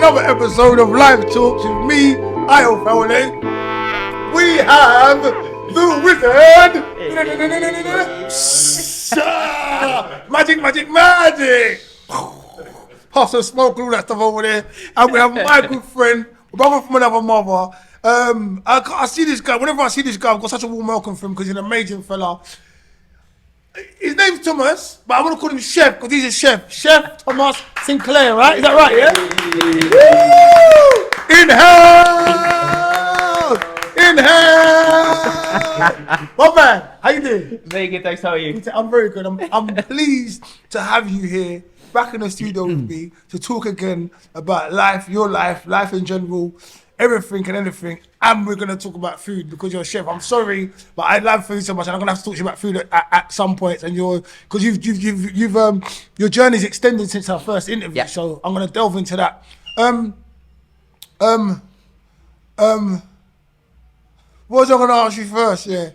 another episode of Live Talks with me, Ayo Fawole. We have the wizard. Magic. Pass some smoke, all that stuff over there. And we have my good friend, brother from another mother. I see this guy, whenever I see this guy, I've got such a warm welcome for him because he's an amazing fella. His name's Thomas, but I want to call him Chef because he's a chef. Chef Thomas Sinclair, right? Is that right, yeah? Inhale! My man, how you doing? Very good, thanks. How are you? I'm very good. I'm pleased to have you here, back in the studio with me, to talk again about life, your life in general, everything and anything. And we're going to talk about food because you're a chef. I'm sorry, but I love food so much, and I'm going to have to talk to you about food at some point. And because you've your journey's extended since our first interview, yeah. So I'm going to delve into that. What was I going to ask you first? Yeah.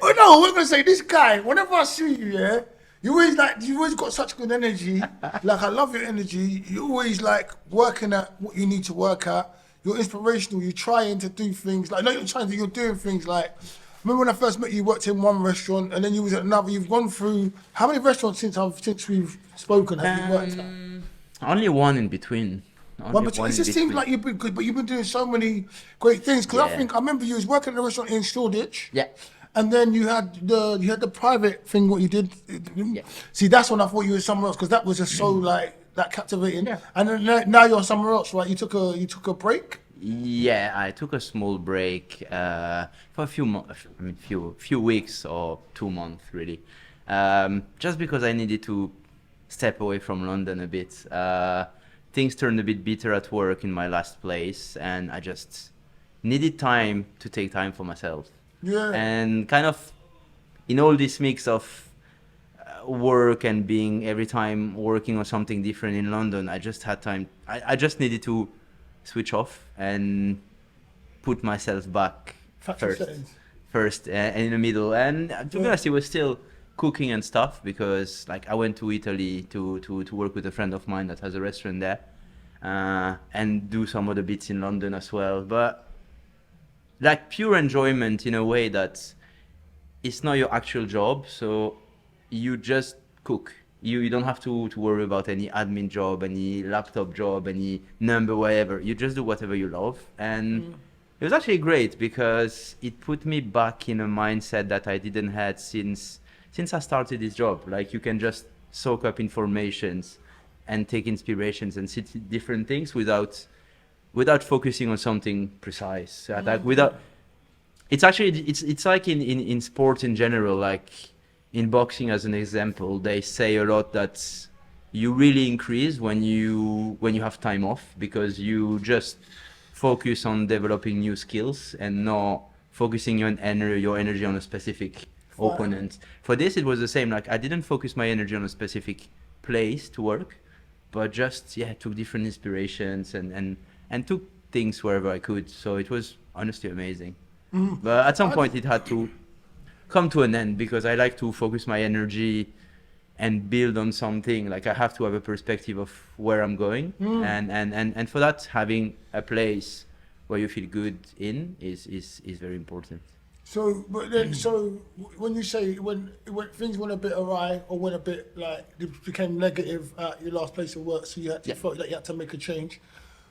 Oh no, we're going to say this guy. Whenever I see you, yeah, you always got such good energy. Like, I love your energy. You always like working at what you need to work at. You're inspirational. You're trying to do things like, you're doing things like, remember when I first met you, you worked in one restaurant and then you was at another. You've gone through, how many restaurants since we've spoken have you worked at? Only one in between. It just seems like you've been good, but you've been doing so many great things. Because I remember you was working at a restaurant in Shoreditch. Yeah. And then you had the private thing, what you did. Yeah. See, that's when I thought you were somewhere else, because that was just so like that captivating. Yeah. And then now you're somewhere else, right? You took a break. Yeah, I took a small break for a few weeks or 2 months really, just because I needed to step away from London a bit. Things turned a bit bitter at work in my last place, and I just needed time to take time for myself. Yeah. And kind of in all this mix of work and being every time working on something different in London, I just had time. I just needed to switch off and put myself back first and in the middle. And to be honest, it was still cooking and stuff, because like I went to Italy to work with a friend of mine that has a restaurant there, and do some other bits in London as well. But like pure enjoyment in a way that it's not your actual job, so you just cook. You don't have to worry about any admin job, any laptop job, any number, whatever. You just do whatever you love. And it was actually great because it put me back in a mindset that I didn't had since I started this job. Like, you can just soak up informations and take inspirations and see different things without focusing on something precise. It's like in sport in general, like in boxing as an example, they say a lot that you really increase when you have time off, because you just focus on developing new skills and not focusing your energy on a specific opponent. For this, it was the same. Like, I didn't focus my energy on a specific place to work, but just took different inspirations and took things wherever I could. So it was honestly amazing. But at some point it had to come to an end, because I like to focus my energy and build on something. Like, I have to have a perspective of where I'm going, and for that, having a place where you feel good in is very important. So when you say when things went a bit awry or went a bit like it became negative at your last place of work, so you felt like you had to make a change.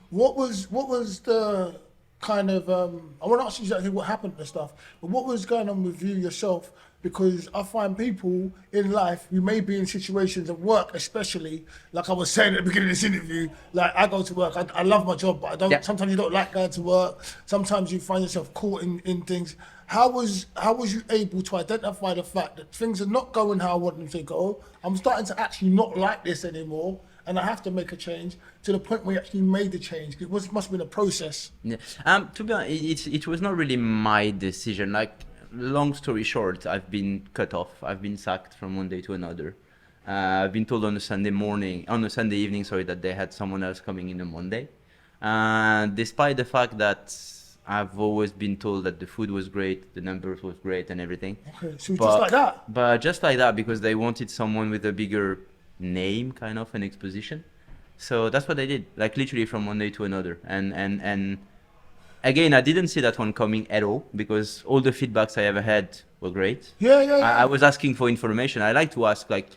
What was the kind of I want to ask you exactly what happened and stuff, but what was going on with you yourself? Because I find people in life, you may be in situations of work, especially, like I was saying at the beginning of this interview, like I go to work, I love my job, but I don't. Sometimes you don't like going to work. Sometimes you find yourself caught in things. How was you able to identify the fact that things are not going how I want them to go? I'm starting to actually not like this anymore, and I have to make a change, to the point where you actually made the change. It must have been a process. Yeah. To be honest, it was not really my decision. Like, long story short, I've been cut off. I've been sacked from one day to another. I've been told on a Sunday evening, that they had someone else coming in on Monday. Despite the fact that I've always been told that the food was great, the numbers was great and everything. Okay, so just like that? But just like that, because they wanted someone with a bigger name, kind of an exposition. So that's what I did, like literally from one day to another. And again, I didn't see that one coming at all because all the feedbacks I ever had were great. I was asking for information. I like to ask, like,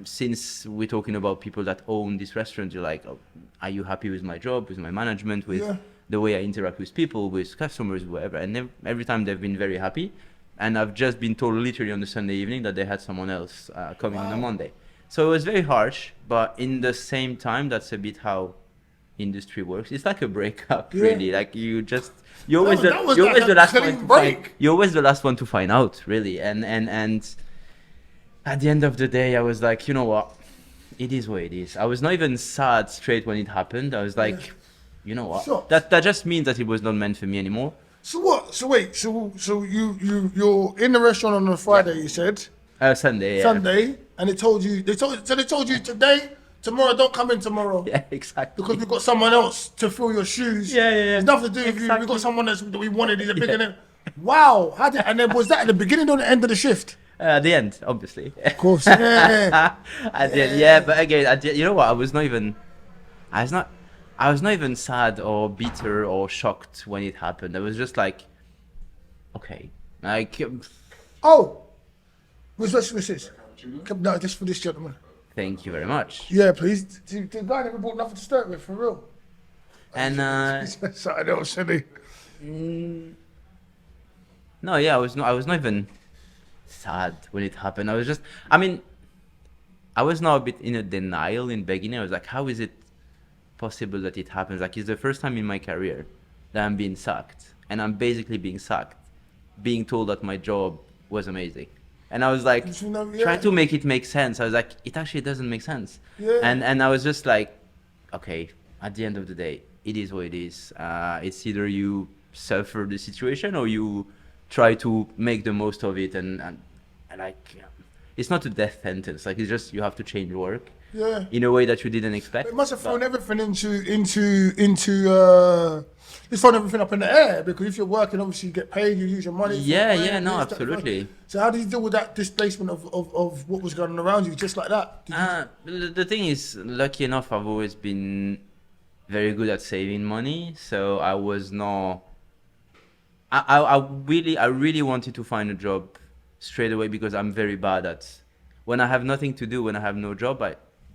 since we're talking about people that own this restaurant, you're like, oh, are you happy with my job, with my management, with the way I interact with people, with customers, whatever? And every time they've been very happy. And I've just been told literally on the Sunday evening that they had someone else coming on a Monday. So it was very harsh, but in the same time, that's a bit how industry works. It's like a breakup, really. Like you're always the last one to find out, really. And at the end of the day, I was like, you know what, it is what it is. I was not even sad straight when it happened. I was like, you know what, Sure. that just means that it was not meant for me anymore. So what? So wait. So you're in the restaurant on a Friday. You said Sunday. Yeah. Sunday, and they told you today, tomorrow, don't come in tomorrow. Yeah, exactly. Because we've got someone else to fill your shoes. Yeah. It's nothing to do with you. We've got someone else that we wanted. He's a bigger name. Wow. And then was that at the beginning or the end of the shift? The end, obviously. Of course. Yeah. But again, you know what? I was not even sad or bitter or shocked when it happened. I was just like, okay, like. Oh, what's this? No, just for this gentleman. Thank you very much. Yeah, please. The guy never bought nothing to start with, for real. And something else, silly. No, yeah, I was not even sad when it happened. I was now a bit in a denial in beginning. I was like, how is it possible that it happens? Like, it's the first time in my career that I'm being sacked, and I'm basically being sacked, being told that my job was amazing. And I was like, trying to make it make sense. I was like, it actually doesn't make sense. Yeah. And I was just like, okay, at the end of the day, it is what it is. It's either you suffer the situation or you try to make the most of it. And like, it's not a death sentence. Like, it's just you have to change work. Yeah. In a way that you didn't expect. It must have thrown everything it's thrown everything up in the air, because if you're working, obviously you get paid, you use your money. Absolutely. So how did you deal with that displacement of what was going on around you, just like that? The thing is, lucky enough, I've always been very good at saving money, so I was not. I really wanted to find a job straight away, because I'm very bad at when I have nothing to do, when I have no job.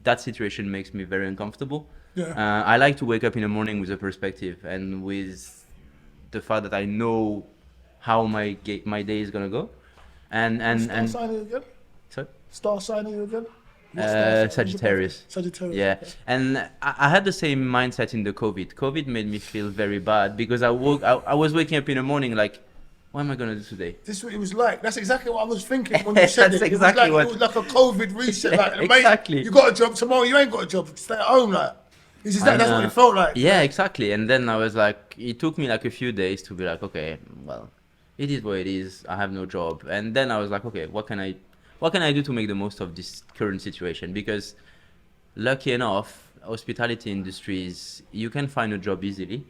That situation makes me very uncomfortable. Yeah. I like to wake up in the morning with a perspective and with the fact that I know how my day is gonna go. And Star sign are you again? Sorry? Star sign are you again? What star sign? Sagittarius. Sagittarius. Yeah, Okay. and I had the same mindset in the COVID. COVID made me feel very bad, because I was waking up in the morning like, what am I gonna do today? This is what it was like. That's exactly what I was thinking when you said That's it. exactly it was like a COVID reset. Like, Exactly. mate, you got a job tomorrow. You ain't got a job. Stay at home. Like, it's exactly, that's what it felt like. Yeah, exactly. And then I was like, it took me like a few days to be like, okay, well, it is what it is. I have no job. And then I was like, okay, what can I do to make the most of this current situation? Because lucky enough, hospitality industries, you can find a job easily.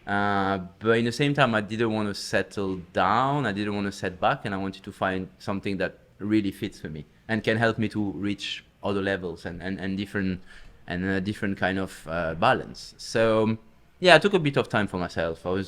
But in the same time, I didn't want to settle down. I didn't want to set back, and I wanted to find something that really fits for me and can help me to reach other levels and different a different kind of balance. So yeah, I took a bit of time for myself. I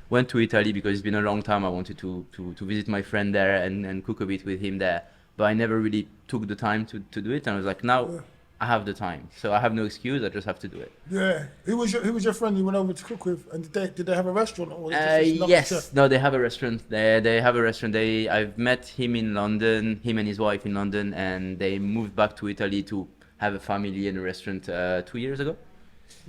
went to Italy because it's been a long time. I wanted to visit my friend there and cook a bit with him there, but I never really took the time to do it. And I was like, now I have the time, so I have no excuse. I just have to do it. Yeah. Who was your friend you went over to cook with? And did they have a restaurant? Or was it just yes. chef? No, they have a restaurant. They have a restaurant. I've met him in London, him and his wife in London, and they moved back to Italy to have a family and a restaurant 2 years ago.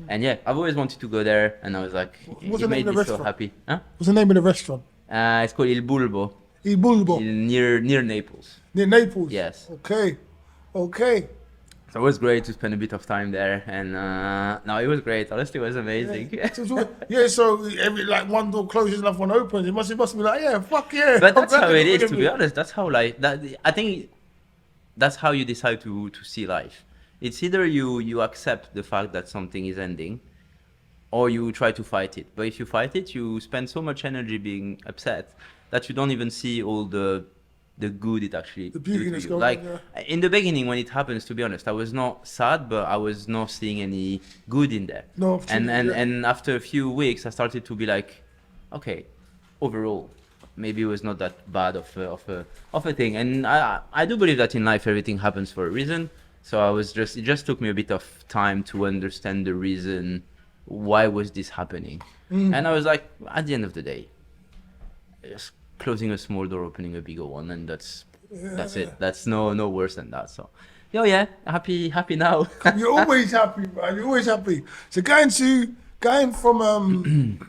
And yeah, I've always wanted to go there, and I was like, What's it the name made of me the so restaurant? happy. Huh? What's the name of the restaurant? It's called Il Bulbo, Il Bulbo. near Naples. Near Naples? Yes. Okay. So it was great to spend a bit of time there, and no, it was great. Honestly, it was amazing. So every one door closes, another one opens. It must be like, yeah, fuck yeah. But that's how it is, to be honest. That's how I think that's how you decide to see life. It's either you accept the fact that something is ending, or you try to fight it. But if you fight it, you spend so much energy being upset that you don't even see all the the good it actually The beauty do to that's you. going Like on, in the beginning, when it happens, to be honest, I was not sad, but I was not seeing any good in there. No and opportunity, yeah. and after a few weeks, I started to be like, okay, overall, maybe it was not that bad of a thing. And I do believe that in life everything happens for a reason. So it just took me a bit of time to understand the reason why was this happening. And I was like, at the end of the day, just closing a small door, opening a bigger one, and that's it. That's no worse than that. So, yeah, happy now. You're always happy, man. You're always happy. So going from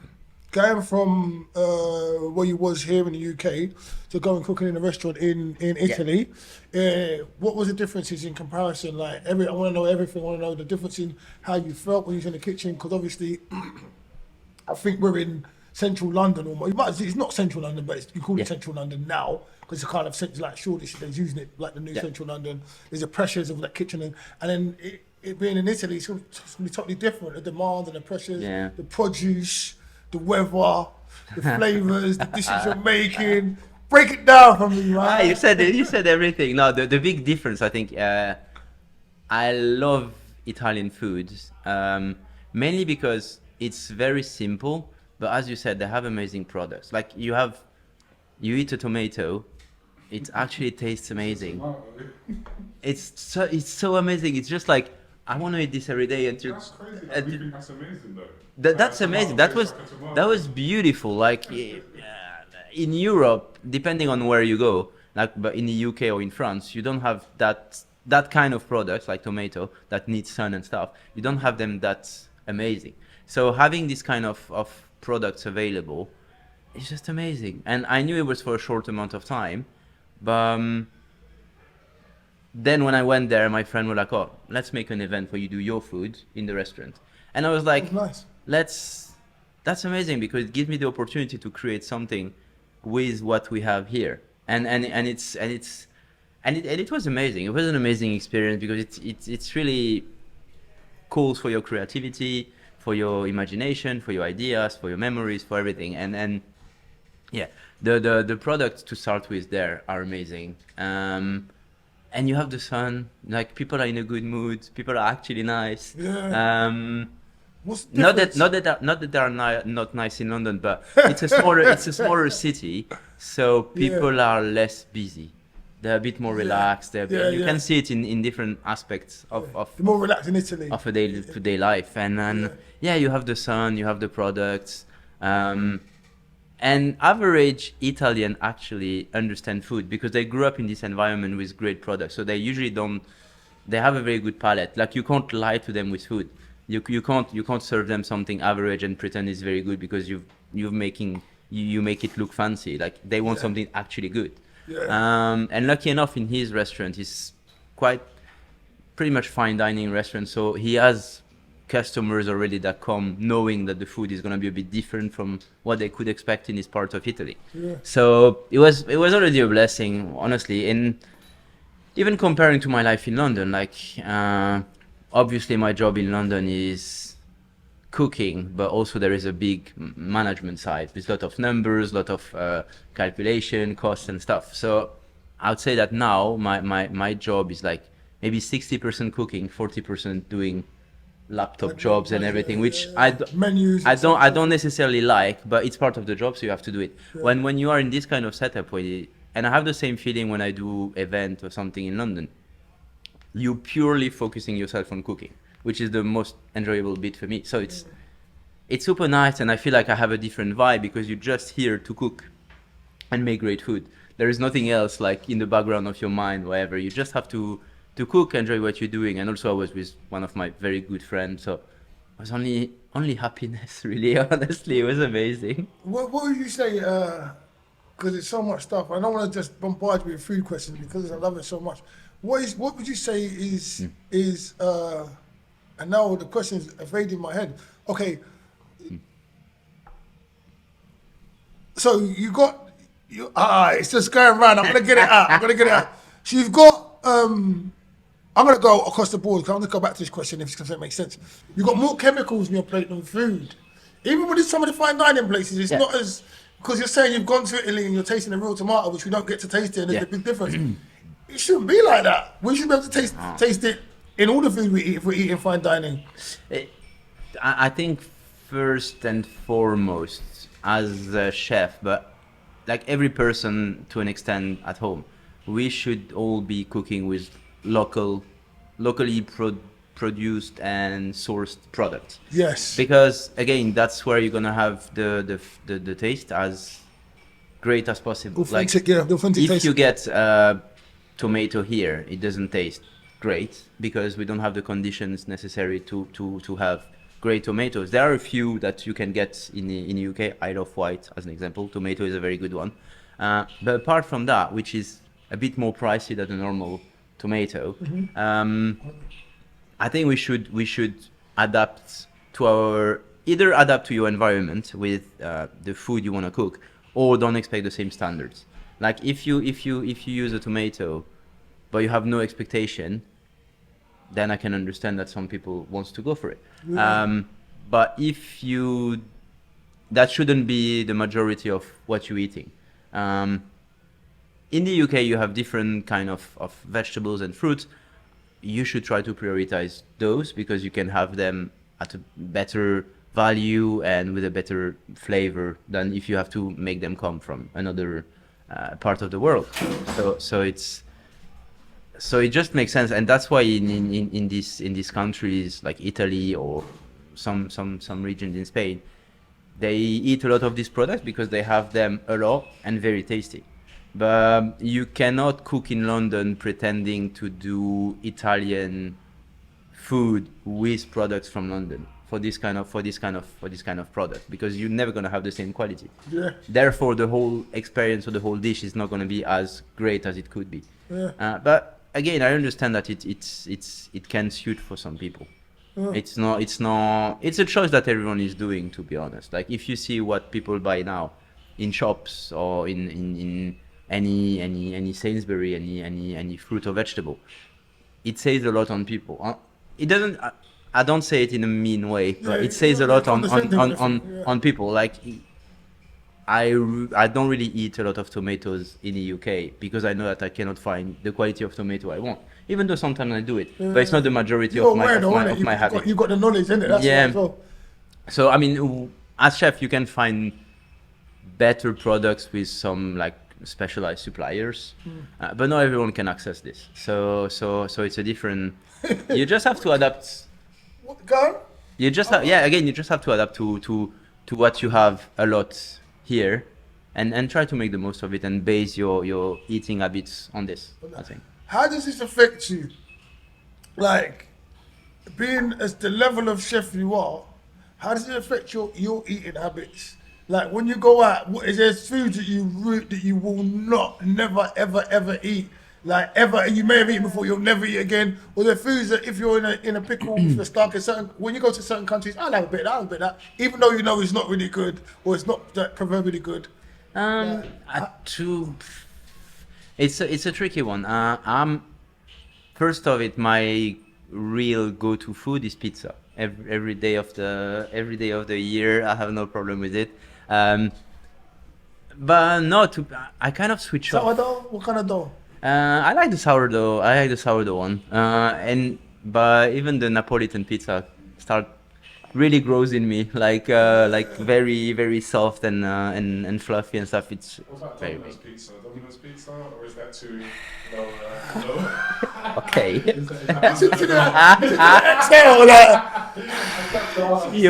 where you was here in the UK to going cooking in a restaurant in Italy, what was the differences in comparison? Like I want to know everything. I want to know the difference in how you felt when you was in the kitchen, because obviously, I think we're in central London almost. It's not central London, but you call it central London now because it's kind of like Shoreditch. They're using it like the new central London. There's the pressures of that kitchen, and then it being in Italy, it's going to be totally different. The demand and the pressures, the produce, the weather, the flavors, the dishes you're making. Break it down for me, man. You said everything. No, the big difference, I think, I love Italian foods, mainly because it's very simple, but as you said, they have amazing products. Like you eat a tomato, it actually tastes amazing. It's so amazing. It's just like, I want to eat this every day until. That's crazy. That we think that's amazing, though. That's amazing. That was beautiful. Like in Europe, depending on where you go, like but in the UK or in France, you don't have that kind of products like tomato that need sun and stuff. You don't have them that amazing. So having this kind of products available is just amazing. And I knew it was for a short amount of time, but then when I went there, my friend was like, "Oh, let's make an event where you do your food in the restaurant." And I was like, Nice. That's amazing because it gives me the opportunity to create something with what we have here. And it was amazing. It was an amazing experience because it's really calls for your creativity, for your imagination, for your ideas, for your memories, for everything. And yeah, the products to start with there are amazing. And you have the sun, like people are in a good mood, people are actually nice. Yeah. What's the Not difference? that they are not nice in London, but it's a smaller city, so people are less busy. They're a bit more relaxed. You can see it in different aspects of You're more relaxed in Italy. of a day-to-day life. And you have the sun, you have the products. And average Italian actually understand food because they grew up in this environment with great products. So they usually they have a very good palate. Like you can't lie to them with food. You can't serve them something average and pretend it's very good because you make it look fancy. Like they want something actually good. Yeah. And lucky enough, in his restaurant, he's pretty much fine dining restaurant. So he has customers already that come knowing that the food is going to be a bit different from what they could expect in this part of Italy. Yeah. So it was already a blessing, honestly. And even comparing to my life in London, like obviously my job in London is cooking, but also there is a big management side with a lot of numbers, a lot of calculation, costs and stuff. So I would say that now my job is like maybe 60% cooking, 40% doing laptop jobs and everything, which menus. I don't necessarily like, but it's part of the job, so you have to do it. When you are in this kind of setup, and I have the same feeling when I do event or something in London, you purely focusing yourself on cooking, which is the most enjoyable bit for me. So it's super nice, and I feel like I have a different vibe because you're just here to cook and make great food. There is nothing else like in the background of your mind, wherever. You just have to cook, enjoy what you're doing. And also I was with one of my very good friends, so it was only happiness, really. Honestly, it was amazing. What would you say? Because there's so much stuff. I don't want to just bombard you with food questions because I love it so much. What would you say is and now the question's evading my head. Okay. So it's just going around. I'm gonna get it out. So you've got I'm gonna go across the board because I'm gonna go back to this question if it makes sense. You've got more chemicals in your plate than food. Even with some of the fine dining places, it's not as because you're saying you've gone to Italy and you're tasting a real tomato, which we don't get to taste it, and there's Yeah. a big difference. It shouldn't be like that. We should be able to taste it in all the food we eat if we're eating fine dining. I think first and foremost, as a chef, but like every person to an extent at home, we should all be cooking with locally produced and sourced products. Yes. Because again, that's where you're gonna have the taste as great as possible. Authentic, yeah, the authentic if taste. you get tomato here, it doesn't taste great because we don't have the conditions necessary to have great tomatoes. There are a few that you can get in the UK. Isle of Wight, as an example, tomato is a very good one. But apart from that, which is a bit more pricey than a normal tomato, I think we should adapt to adapt to your environment with the food you want to cook, or don't expect the same standards. Like if you use a tomato, but you have no expectation, then I can understand that some people wants to go for it. Yeah. But that shouldn't be the majority of what you're eating. In the UK, you have different kind of vegetables and fruits. You should try to prioritize those because you can have them at a better value and with a better flavor than if you have to make them come from another part of the world. So it just makes sense, and that's why in these countries like Italy or some regions in Spain, they eat a lot of these products because they have them a lot and very tasty. But you cannot cook in London pretending to do Italian food with products from London for this kind of product, because you're never going to have the same quality. Yeah. Therefore, the whole experience or the whole dish is not going to be as great as it could be. Yeah. But again, I understand that it can suit for some people. It's a choice that everyone is doing, to be honest. Like if you see what people buy now in shops or in any Sainsbury, any fruit or vegetable, it says a lot on people. It doesn't. I don't say it in a mean way, but it says a lot on people. Like I don't really eat a lot of tomatoes in the UK because I know that I cannot find the quality of tomato I want. Even though sometimes I do it, but it's not the majority of my habit. You got the knowledge, innit? That's Yeah. why as well. So I mean, as chef, you can find better products with some like specialized suppliers, but not everyone can access this. So it's a different. You just have to adapt. What, go? You just have, again, you just have to adapt to what you have a lot here, and try to make the most of it and base your eating habits on this, I think. How does this affect you? Like, being as the level of chef you are, how does it affect your eating habits? Like when you go out, is there food that you will never ever eat? Like ever, and you may have eaten before, you'll never eat again. Or there foods that if you're in a pickle, if you're stuck in when you go to certain countries, I'll have a bit of that, even though you know it's not really good or it's not that proverbially good. It's a tricky one. First of it, my real go-to food is pizza. Every day of the year, I have no problem with it. But no, I kind of switch off. Sourdough? What kind of dough? I like the sourdough. I like the sourdough one. But even the Napolitan pizza really grows in me. Like very very soft and fluffy and stuff. It's What about very Domino's big. pizza? Domino's pizza, or is that too low? Okay. Exhale,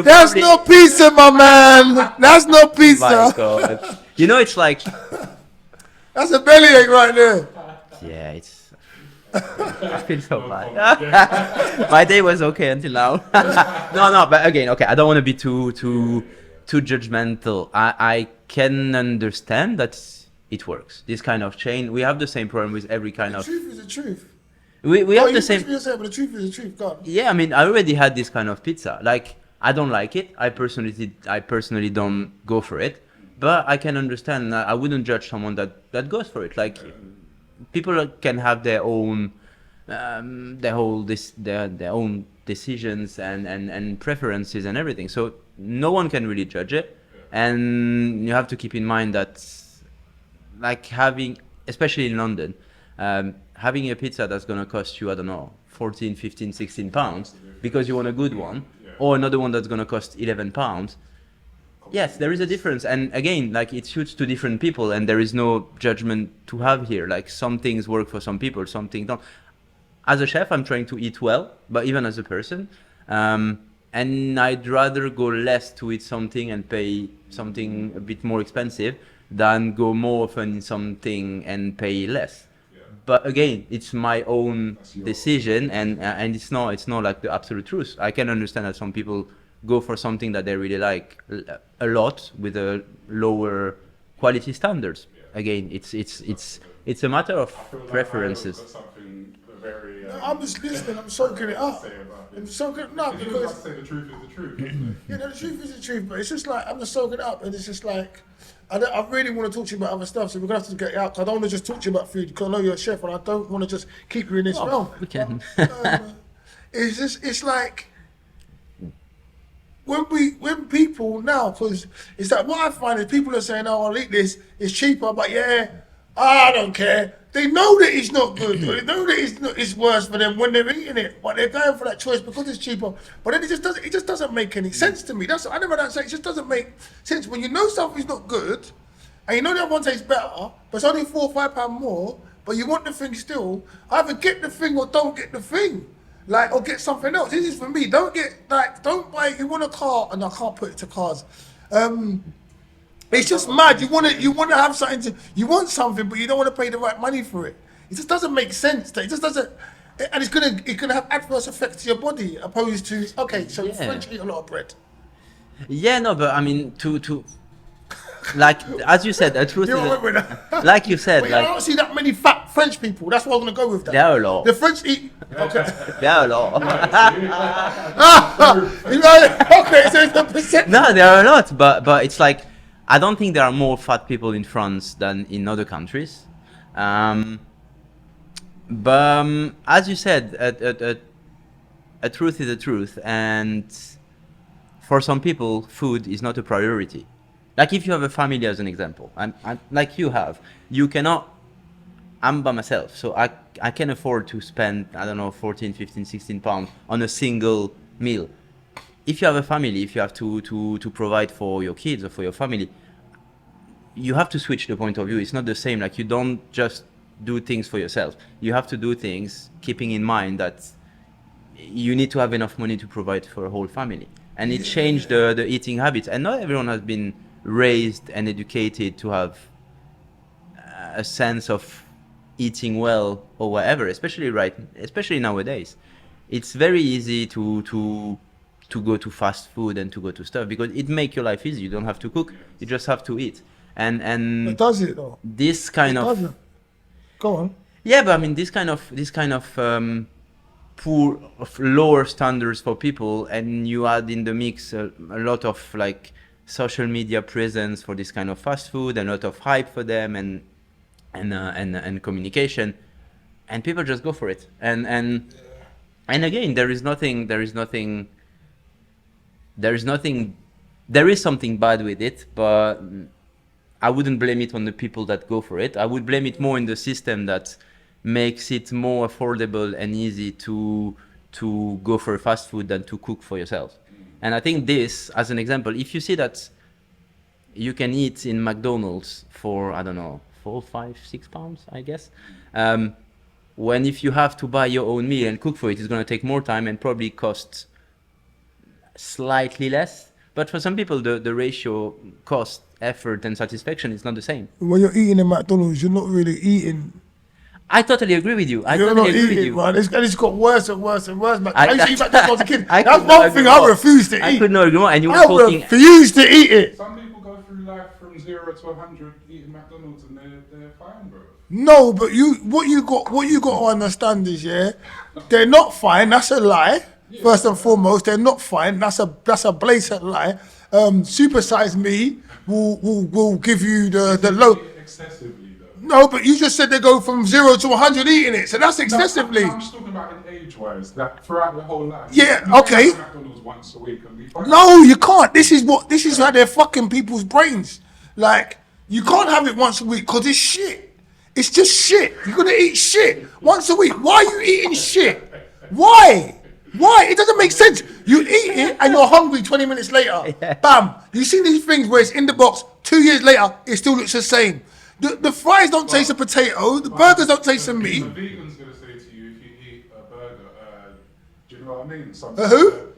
that's no pizza, my man. That's no My pizza. God. You know, it's like, That's a bellyache right there. yeah, it's. I feel so bad. My day was okay until now. No, but again, okay, I don't want to be too judgmental. I can understand that it works. This kind of chain, we have the same problem with every kind The of. truth is the truth. We have the same. But the truth is the truth. God. Yeah, I mean, I already had this kind of pizza. Like, I don't like it. I personally don't go for it. But I can understand. I wouldn't judge someone that goes for it. Like, people can have their own, their own decisions and preferences and everything. So no one can really judge it. And you have to keep in mind that, like having, especially in London, having a pizza that's going to cost you, I don't know, 14, 15, 16 pounds because you want a good one, or another one that's going to cost 11 pounds. Yes, there is a difference. And again, like it suits to different people, and there is no judgment to have here. Like some things work for some people, some things don't. As a chef, I'm trying to eat well, but even as a person, and I'd rather go less to eat something and pay something a bit more expensive than go more often in something and pay less. But again, it's my own decision, and it's not like the absolute truth. I can understand that some people go for something that they really like a lot with a lower quality standards. Again, it's a matter of preferences. I'm just listening. I'm soaking it up. I'm soaking it up because say the truth is the truth, isn't it? yeah, no, the truth is the truth. But it's just like I'm just soaking it up, and it's just like I really want to talk to you about other stuff. So we're gonna have to get you out. Cause I don't want to just talk to you about food because I know you're a chef, and I don't want to just keep you in this realm. We can. It's like when people now, because it's like what I find is people are saying, "Oh, I'll eat this. It's cheaper," but yeah, I don't care. They know that it's not good. They know that it's worse for them when they're eating it, but they're going for that choice because it's cheaper. But then it just doesn't make any sense to me. I never that say it just doesn't make sense when you know something's not good, and you know that one tastes better, but it's only £4 or £5 more. But you want the thing still. Either get the thing or don't get the thing. Like, or get something else. This is for me. Don't buy. You want a car, and I can't put it to cars. It's just mad. You want to have something. You want something, but you don't want to pay the right money for it. It just doesn't make sense. It just doesn't, and it's gonna have adverse effects to your body. Opposed to so French eat a lot of bread. Yeah, no, but I mean to like as you said, the truth You know is, what I mean? like you said, But I like don't see that many fat French people. That's why I'm gonna go with that. there are a lot. The French eat. Okay. There are a lot. You know, okay, so it's a percent. No, there are a lot, but it's like I don't think there are more fat people in France than in other countries. But as you said, a truth is a truth, and for some people, food is not a priority. Like if you have a family, as an example, like you have, you cannot. I'm by myself, so I can afford to spend, I don't know, 14, 15, 16 pounds on a single meal. If you have a family, if you have to provide for your kids or for your family, you have to switch the point of view. It's not the same. Like you don't just do things for yourself. You have to do things keeping in mind that you need to have enough money to provide for a whole family. And it changed the eating habits. And not everyone has been raised and educated to have a sense of eating well or whatever, especially nowadays. It's very easy to go to fast food and to go to stuff because it makes your life easy. You don't have to cook, you just have to eat. And It does it though. this kind of Doesn't. Go on. yeah, but I mean this kind of poor of lower standards for people, and you add in the mix a lot of like social media presence for this kind of fast food and a lot of hype for them and communication, and people just go for it. And again, there is something bad with it, but I wouldn't blame it on the people that go for it. I would blame it more in the system that makes it more affordable and easy to go for fast food than to cook for yourself. And I think this, as an example, if you see that you can eat in McDonald's for, I don't know, 4, 5, 6 pounds, I guess, when if you have to buy your own meal and cook for it, it's going to take more time and probably cost slightly less. But for some people, the ratio cost, effort, and satisfaction is not the same. When you're eating in McDonald's, you're not really eating. I totally agree with you. You're not eating, man. It's got worse and worse and worse. I used to eat McDonald's when I was a kid. I That's could one not thing agree I more. refuse to eat. I could not agree more. And you were I talking. refuse to eat it. Some people go through life from 0 to 100 eating McDonald's and they're fine, bro. No, but what you got to understand is, they're not fine. That's a lie. First and foremost, they're not fine. That's a blatant lie. Super Size Me will give you the low. Excessively though. No, but you just said they go from 0 to 100 eating it, so that's excessively. No, I'm just talking about in age-wise, that throughout your whole life. Yeah, you okay. can have McDonald's once a week and be fine. No, you can't. This is how they're fucking people's brains. Like, you can't have it once a week because it's shit. It's just shit. You're gonna eat shit once a week. Why are you eating shit? Why? Why? It doesn't make sense. You eat it and you're hungry 20 minutes later. Bam. You see these things where it's in the box, 2 years later, it still looks the same. The fries don't taste of potato, the burgers don't taste of A meat. vegan's gonna say to you if you eat a burger, do you know what I mean? Who?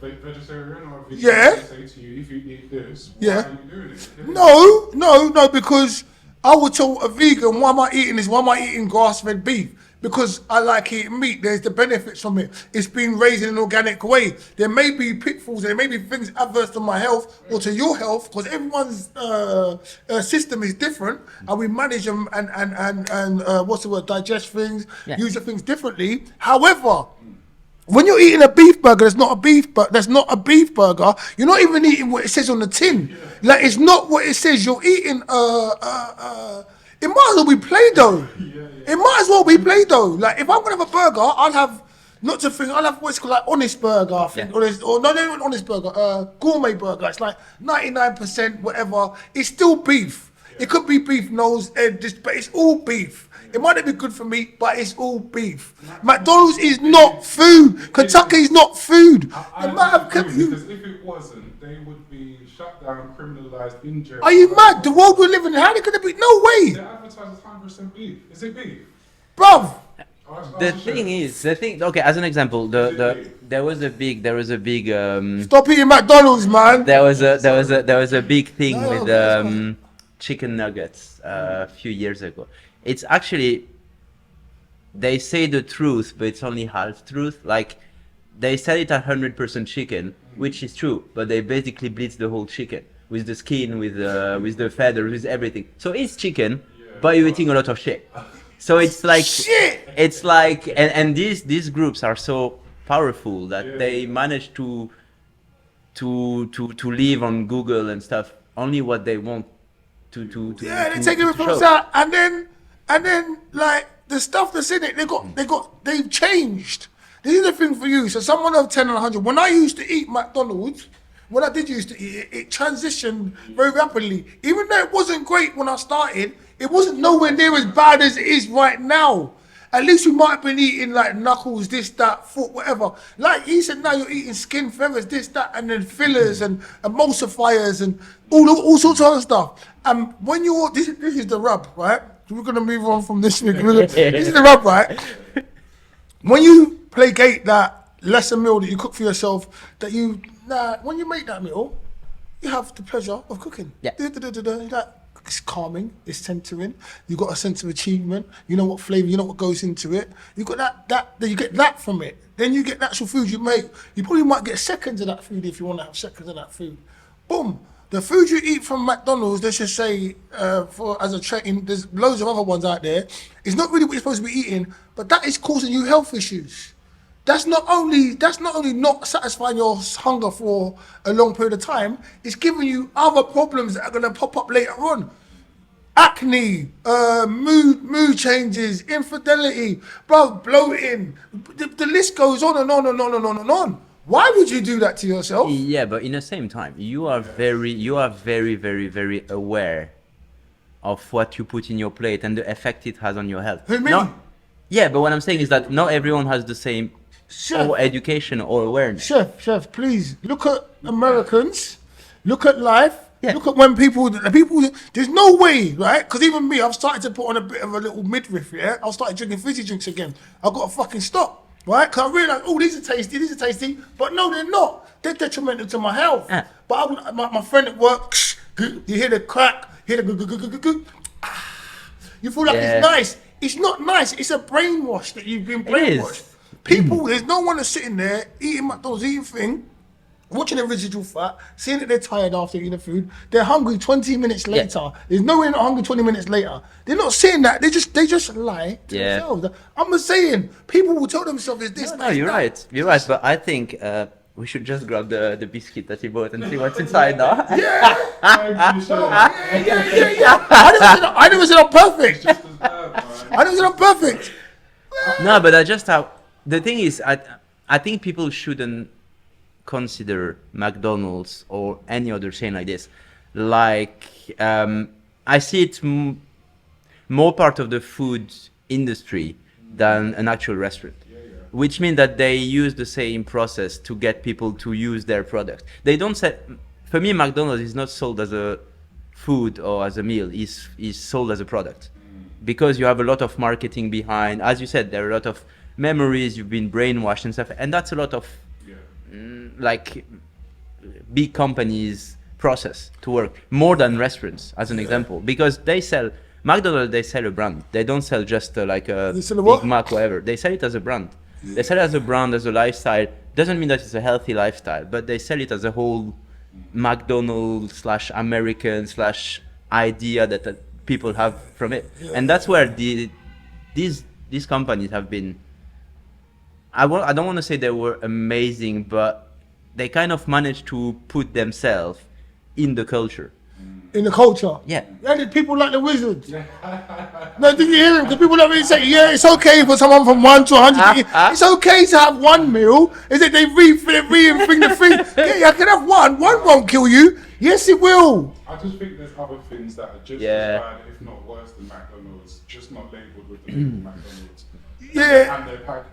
Vegetarian or a vegan Yeah. gonna say to you if you eat this, why Yeah. are you doing it? No, because I would tell a vegan, why am I eating this? Why am I eating grass-fed beef? Because I like eating meat. There's the benefits from it. It's been raised in an organic way. There may be pitfalls, there may be things adverse to my health or to your health, because everyone's system is different, and we manage them and what's the word? Digest things, use the things differently. However, when you're eating a beef burger, that's not a beef burger. You're not even eating what it says on the tin. Like, it's not what it says. You're eating it might as well be Play-Doh. It might as well be Play-Doh. Like, if I'm gonna have a burger, I'll have I'll have what's called like honest burger, I think, or not even honest burger, gourmet burger. It's like 99% whatever. It's still beef. It could be beef nose, but it's all beef. It might not be good for me, but it's all beef. McDonald's is not food. Kentucky is not food. Because if it wasn't, they would be shut down, criminalised, in jail. Are you mad? The world we're living in, how they gonna be? No way, They advertise as 100% beef. Is it beef? bruv. The thing is, okay, as an example, there was a big Stop eating McDonald's, man. there was a big thing No, with that's fine. chicken nuggets a few years ago. It's actually, they say the truth, but it's only half truth. Like, they sell it at 100% chicken, which is true, but they basically bleach the whole chicken with the skin, with the feathers, with everything. So it's chicken, but you're eating a lot of shit. So it's like Shit. It's like, and these groups are so powerful that they manage to live on Google and stuff only what they want to Yeah, they to- take to everything show. from that, and then like the stuff that's in it, they've changed. This is the thing for you. So someone of 10 and 100. When I used to eat McDonald's, when I did used to eat it, it transitioned very rapidly. Even though it wasn't great when I started, it wasn't nowhere near as bad as it is right now. At least we might have been eating like knuckles, this, that, foot, whatever. Like he said, now you're eating skin, feathers, this, that, and then fillers and emulsifiers and all sorts of other stuff. And when you're, this is the rub, right? We're gonna move on from this. This is the rub, right? When you placate that lesser meal that you cook for yourself, when you make that meal, you have the pleasure of cooking. Yeah. It's calming, it's centering. You got a sense of achievement. You know what flavor, you know what goes into it. You got that. Then you get that from it. Then you get the actual food you make. You probably might get seconds of that food if you want to have seconds of that food. Boom. The food you eat from McDonald's, let's just say, as a train, there's loads of other ones out there. It's not really what you're supposed to be eating, but that is causing you health issues. That's not only not satisfying your hunger for a long period of time, it's giving you other problems that are going to pop up later on. Acne, mood changes, infidelity, bloating. The list goes on and on and on and on and on. Why would you do that to yourself? Yeah, but in the same time, you are very, very, very aware of what you put in your plate and the effect it has on your health. Who, me? Yeah, but what I'm saying is that not everyone has the same Chef. or education or awareness. Chef, please look at Americans, look at life, Yeah. look at when people. There's no way, right? Because even me, I've started to put on a bit of a little midriff. Yeah, I've started drinking fizzy drinks again. I've got to fucking stop, right? Because I realise, oh, these are tasty, but no, they're not. They're detrimental to my health. Yeah. But my friend at work, you hear the crack, hear the you feel like it's nice. It's not nice. It's a brainwash that you've been brainwashed. People, there's no one that's sitting there eating McDonald's, eating thing, watching the residual fat, seeing that they're tired after eating the food. They're hungry 20 minutes later. There's no way they're not hungry 20 minutes later. They're not saying that. They just lie to themselves. I'm just saying, people will tell themselves it's this. No, you're right. You're right. But I think We should just grab the biscuit that he bought and see what's inside now. Yeah, Thank you, Sean. yeah. I never said I'm perfect. Just as bad, man. I never said I'm perfect. No, but I just have the thing is I think people shouldn't consider McDonald's or any other chain like this like I see it more part of the food industry than an actual restaurant. Which means that they use the same process to get people to use their product. They don't sell. For me, McDonald's is not sold as a food or as a meal. Is sold as a product, because you have a lot of marketing behind. As you said, there are a lot of memories. You've been brainwashed and stuff, and that's a lot of like big companies process to work more than restaurants, as an example, because they sell. McDonald's, they sell a brand. They don't sell just like a Big Mac, whatever. They sell it as a brand. They sell it as a brand, as a lifestyle. Doesn't mean that it's a healthy lifestyle, but they sell it as a whole McDonald's / American / idea that people have from it. And that's where these companies have been. I don't want to say they were amazing, but they kind of managed to put themselves in the culture. In the culture. Yeah. Yeah, did people like the Wizards? No, did you hear him? Because people don't really say, yeah, it's okay for someone from 1 to 100. It's okay to have one meal. Is it they re-bring the thing? Yeah, I can have one. One won't kill you. Yes, it will. I just think there's other things that are just Yeah. as bad, if not worse than McDonald's, just not labelled with the name McDonald's. Yeah.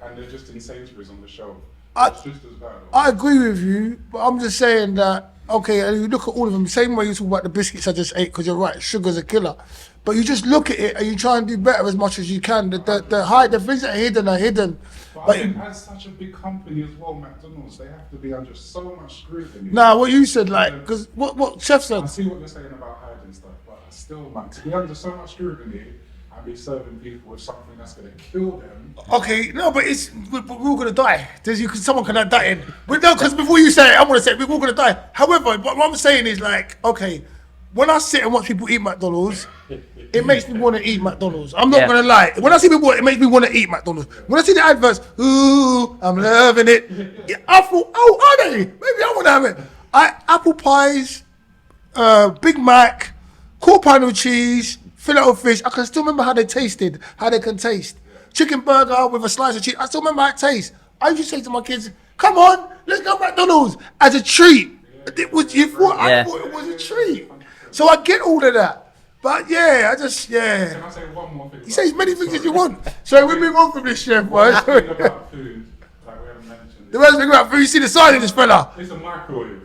And they're just in Sainsbury's on the shelf. I- It's just as bad. I agree with you, but I'm just saying that, okay, and you look at all of them, same way you talk about the biscuits I just ate, because you're right, sugar's a killer. But you just look at it and you try and do better as much as you can. The things that are hidden are hidden. But I think as such a big company as well, McDonald's, they have to be under so much scrutiny. Nah, what you said, like, because what Chef said. I see what you're saying about hiding stuff, but still, man, to be under so much scrutiny and be serving people with something that's going to kill them. Okay, no, but we're all gonna die. Someone can die in. But no, because before you say it, I want to say we're all gonna die. However, what I'm saying is like, okay, when I sit and watch people eat McDonald's, it makes me want to eat McDonald's. I'm not gonna lie. When I see people, it makes me want to eat McDonald's. When I see the adverts, ooh, I'm loving it. Yeah, I thought, oh, are they? Maybe I want to have it. Apple pies, Big Mac, quarter pound of cheese, fillet of fish. I can still remember how they tasted, how they can taste. Chicken burger with a slice of cheese. I still remember how it tastes. I used to say to my kids, come on, let's go to McDonald's as a treat. I thought it was a treat. So I get all of that. But yeah, Can I say one more thing? You say as many things as you want. So we move on from this, chef. Boy. One thing about food, like we haven't mentioned. The worst thing about food, you see the side of this fella. It's a microwave.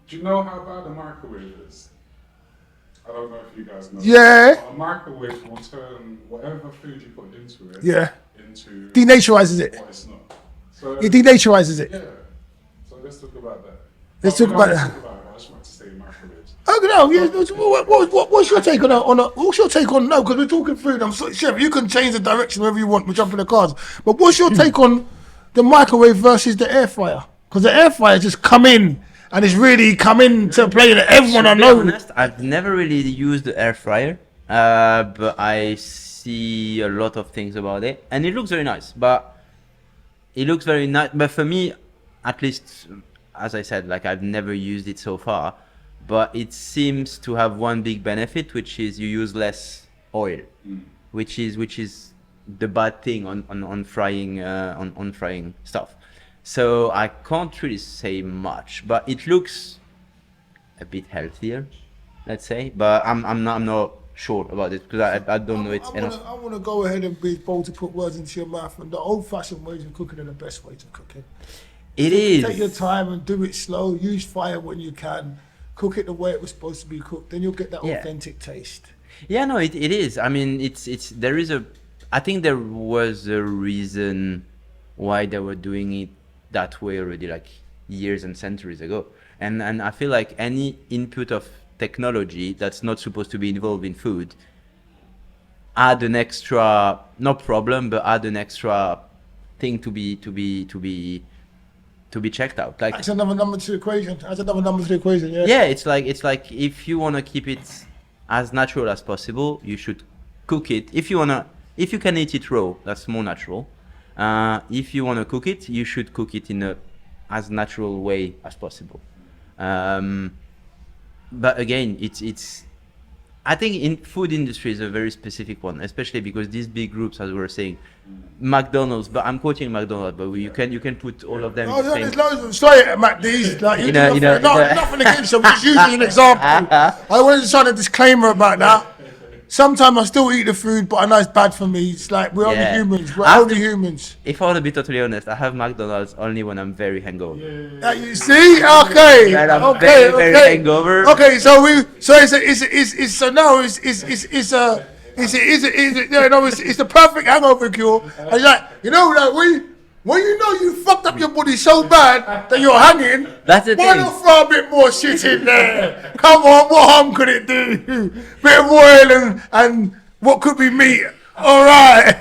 Do you know how bad a microwave is? I don't know if you guys know. Yeah. A microwave will turn whatever food you put into it into Denaturizes it. what it's not. So, It denaturizes it. yeah. So let's talk about that. Let's But talk we about don't that. talk about it, I just want to say microwaves. Oh no, yeah. What's your take what's your take on no? Because we're talking food. I'm sorry, chef. You can change the direction wherever you want. We jump in the cars. But what's your take on the microwave versus the air fryer? Because the air fryer just come in and it's really come into play that everyone I To be know. honest, I've never really used the air fryer, but I see a lot of things about it, and it looks very nice. But for me, at least, as I said, like I've never used it so far, but it seems to have one big benefit, which is you use less oil, which is the bad thing on frying stuff. So I can't really say much, but it looks a bit healthier, let's say. But I'm not sure about it because I don't know it enough. I want to go ahead and be bold to put words into your mouth. And the old-fashioned ways of cooking are the best ways of cooking. It Take your is. time and do it slow. Use fire when you can. Cook it the way it was supposed to be cooked. Then you'll get that Yeah. authentic taste. Yeah, no, it is. I mean, I think there was a reason why they were doing it that way already, like years and centuries ago. And I feel like any input of technology that's not supposed to be involved in food add an extra, not problem, but add an extra thing to be checked out. Like That's another number to the equation. Yeah. yeah, it's like if you want to keep it as natural as possible, you should cook it. If you can eat it raw, that's more natural. If you want to cook it, you should cook it in a as natural way as possible. But again, it's I think in food industry is a very specific one, especially because these big groups, as we were saying, McDonald's. But I'm quoting McDonald's, but you can put all of them. Oh, in the same. there's loads of sorry at MacD's. Like, nothing against them, just using an example. I wanted to sign a disclaimer about that. Sometimes I still eat the food, but I know it's bad for me. It's like we're only humans. We're only humans. If I want to be totally honest, I have McDonald's only when I'm very hangover. You see? Okay. And I'm Okay. very Okay. hangover. Okay. So it's the perfect hangover cure. And you're like, like when you know you fucked up your body so bad that you're hanging, That's the why thing. not throw a bit more shit in there? Come on, what harm could it do? Bit of oil and what could be meat. All right.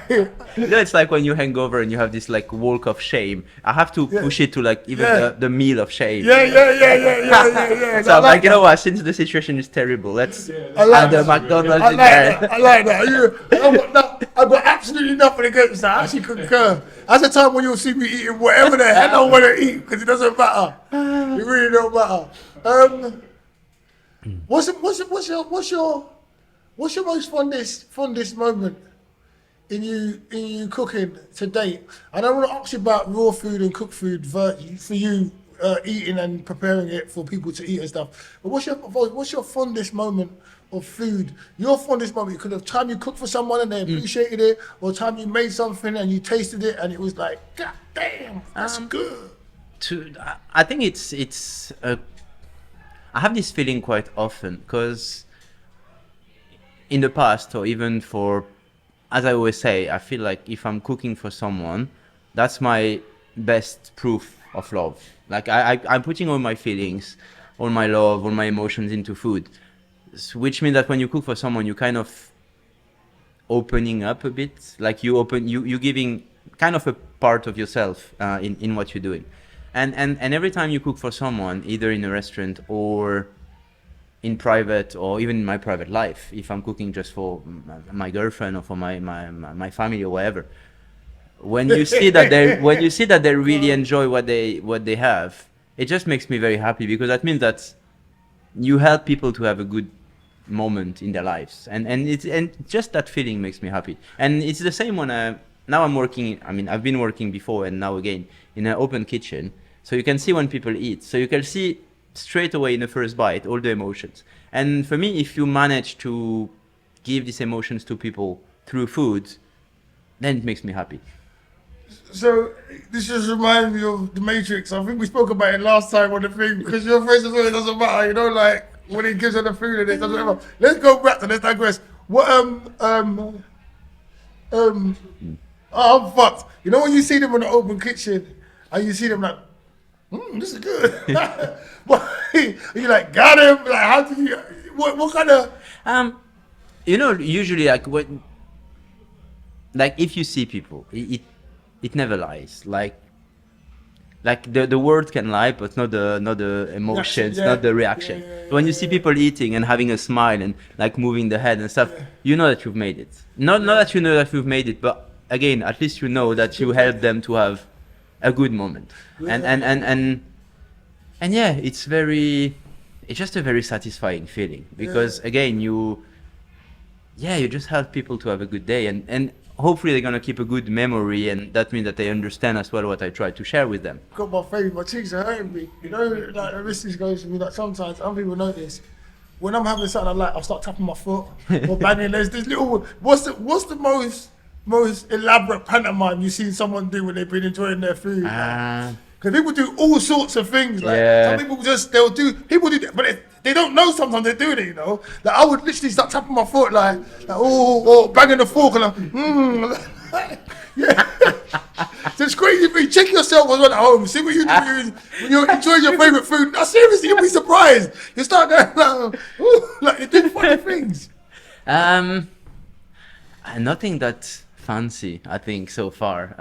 It's like when you hangover and you have this like walk of shame. I have to push it to like even the meal of shame. Yeah. So I'm like, you know what? Since the situation is terrible, let's add the McDonald's in there. I like that. I've got absolutely nothing against that. I actually concur. That's a time when you'll see me eating whatever the hell I want to eat because it doesn't matter. It really don't matter. What's your most fondest moment in you cooking to date? And I want to ask you about raw food and cooked food for you eating and preparing it for people to eat and stuff. But what's your fondest moment of food? Your fondest moment could have time you cooked for someone and they appreciated it, or time you made something and you tasted it and it was like, God damn, that's good. I think it's I have this feeling quite often because in the past, or even as I always say, I feel like if I'm cooking for someone, that's my best proof of love. Like I'm putting all my feelings, all my love, all my emotions into food, which means that when you cook for someone, you kind of opening up a bit. Like you giving kind of a part of yourself in what you're doing, and every time you cook for someone, either in a restaurant or in private, or even in my private life, if I'm cooking just for my girlfriend or for my family or whatever, when you see that they really enjoy what they have, it just makes me very happy, because that means that you help people to have a good moment in their lives, and just that feeling makes me happy. And it's the same when now I'm working. I mean, I've been working before and now again in an open kitchen, so you can see when people eat, so you can see straight away in the first bite all the emotions. And for me, if you manage to give these emotions to people through food, then it makes me happy. So this just reminds me of The Matrix. I think we spoke about it last time on the thing, because your face is all, it doesn't matter, like when he gives her the food and it doesn't matter. Let's go back to, let's digress. What I'm fucked. When you see them in the open kitchen and you see them like, this is good. But you like, got him. Like, how do you? What kind of? Usually like if you see people, it never lies. Like the word can lie, but not the emotions, not the reaction. When you see people eating and having a smile and like moving the head and stuff, you know that you've made it. Not that you know that you've made it, but again, at least you know that you helped them to have a good moment. And yeah, it's just a very satisfying feeling, because again, you just help people to have a good day, and hopefully they're gonna keep a good memory, and that means that they understand as well what I try to share with them. Got my face, my cheeks are hurting me. Like the business goes to me. Like sometimes some people notice when I'm having something I like, I'll start tapping my foot or banging. There's this little. What's the most elaborate pantomime you've seen someone do when they've been enjoying their food? Because people do all sorts of things. Like some people they'll do that, but they don't know sometimes they're doing it. Like I would literally start tapping my foot like or banging the fork and yeah. So it's crazy thing. Check yourself as well at home. See what you do when you're enjoying your favorite food. No, seriously, you'll be surprised. You start going like you're doing funny things. Nothing that fancy, I think, so far.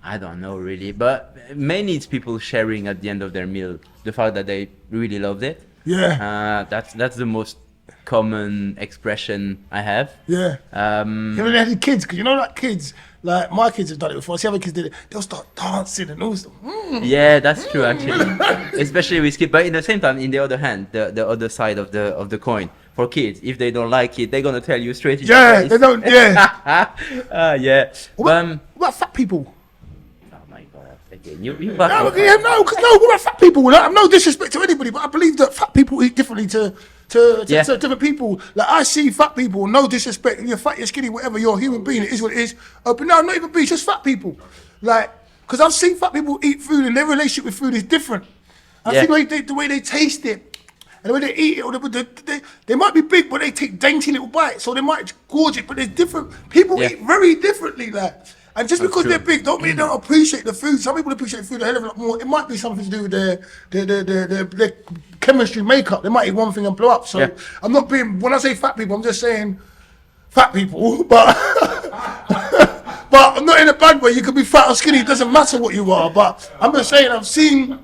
I don't know really, but mainly it's people sharing at the end of their meal the fact that they really loved it. Yeah. That's the most common expression I have. Yeah. Um, You know, they had the kids, because you know, like kids, like my kids have done it before. I see other kids did it. They'll start dancing and all stuff. Yeah, that's true actually. Especially with kids. But in the same time, in the other hand, the other side of the coin, for kids, if they don't like it, they're gonna tell you straight in the Yeah, face. they don't. Yeah. Yeah. What about fat people? Oh my god, again, you back No, up. yeah, no, because no, what about fat people? Like, I'm no disrespect to anybody, but I believe that fat people eat differently to Yeah. different people. Like, I see fat people, no disrespect, you're fat, you're skinny, whatever, you're a human being, it is what it is. But no, not even being, just fat people. Like, because I've seen fat people eat food and their relationship with food is different. I Yeah. see the way they taste it, and the way they eat it, or they might be big, but they take dainty little bites, so they might gorge it, but there's different, people Yeah. eat very differently, like. And just because true. they're big, don't mean they don't appreciate the food. Some people appreciate food a hell of a lot more. It might be something to do with their chemistry makeup. They might eat one thing and blow up. So Yeah. I'm not being, when I say fat people, I'm just saying fat people. But but I'm not in a bad way. You can be fat or skinny. It doesn't matter what you are. But I'm just saying I've seen,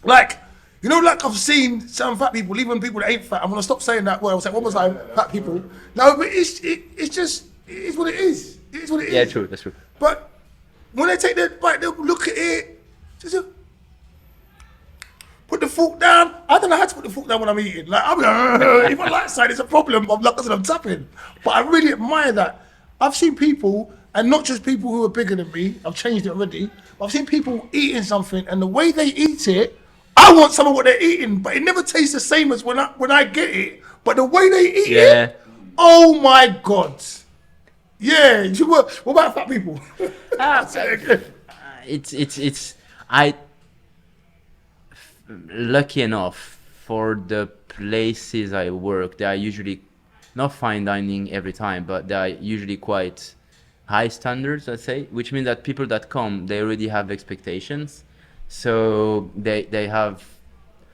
like, you know, like I've seen some fat people, even people that ain't fat. I'm gonna stop saying that word. I was like, what was I? Fat people. No, but it's just, it is what it is. It is what it is. Yeah, true. That's true. But when they take their bite, they'll look at it, just put the fork down. I don't know how to put the fork down when I'm eating. Like, I'm like, if I like side, it's a problem. I'm like, I'm tapping. But I really admire that. I've seen people, and not just people who are bigger than me, I've changed it already, but I've seen people eating something, and the way they eat it, I want some of what they're eating, but it never tastes the same as when I get it. But the way they eat it, oh my God. Yeah, what about fat people? It's I lucky enough for the places I work, they are usually not fine dining every time, but they are usually quite high standards, I'd say, which means that people that come, they already have expectations, so they have,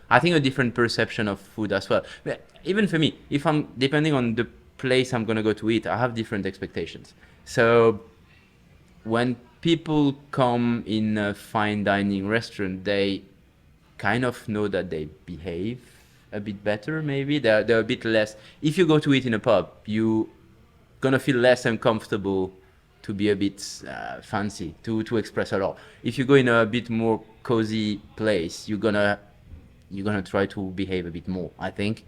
I think, a different perception of food as well. But even for me, if I'm depending on the place I'm gonna go to eat, I have different expectations. So when people come in a fine dining restaurant, they kind of know that they behave a bit better, maybe. They're a bit less. If you go to eat in a pub, you gonna feel less uncomfortable to be a bit fancy, to express a lot. If you go in a bit more cozy place, you're gonna try to behave a bit more, I think.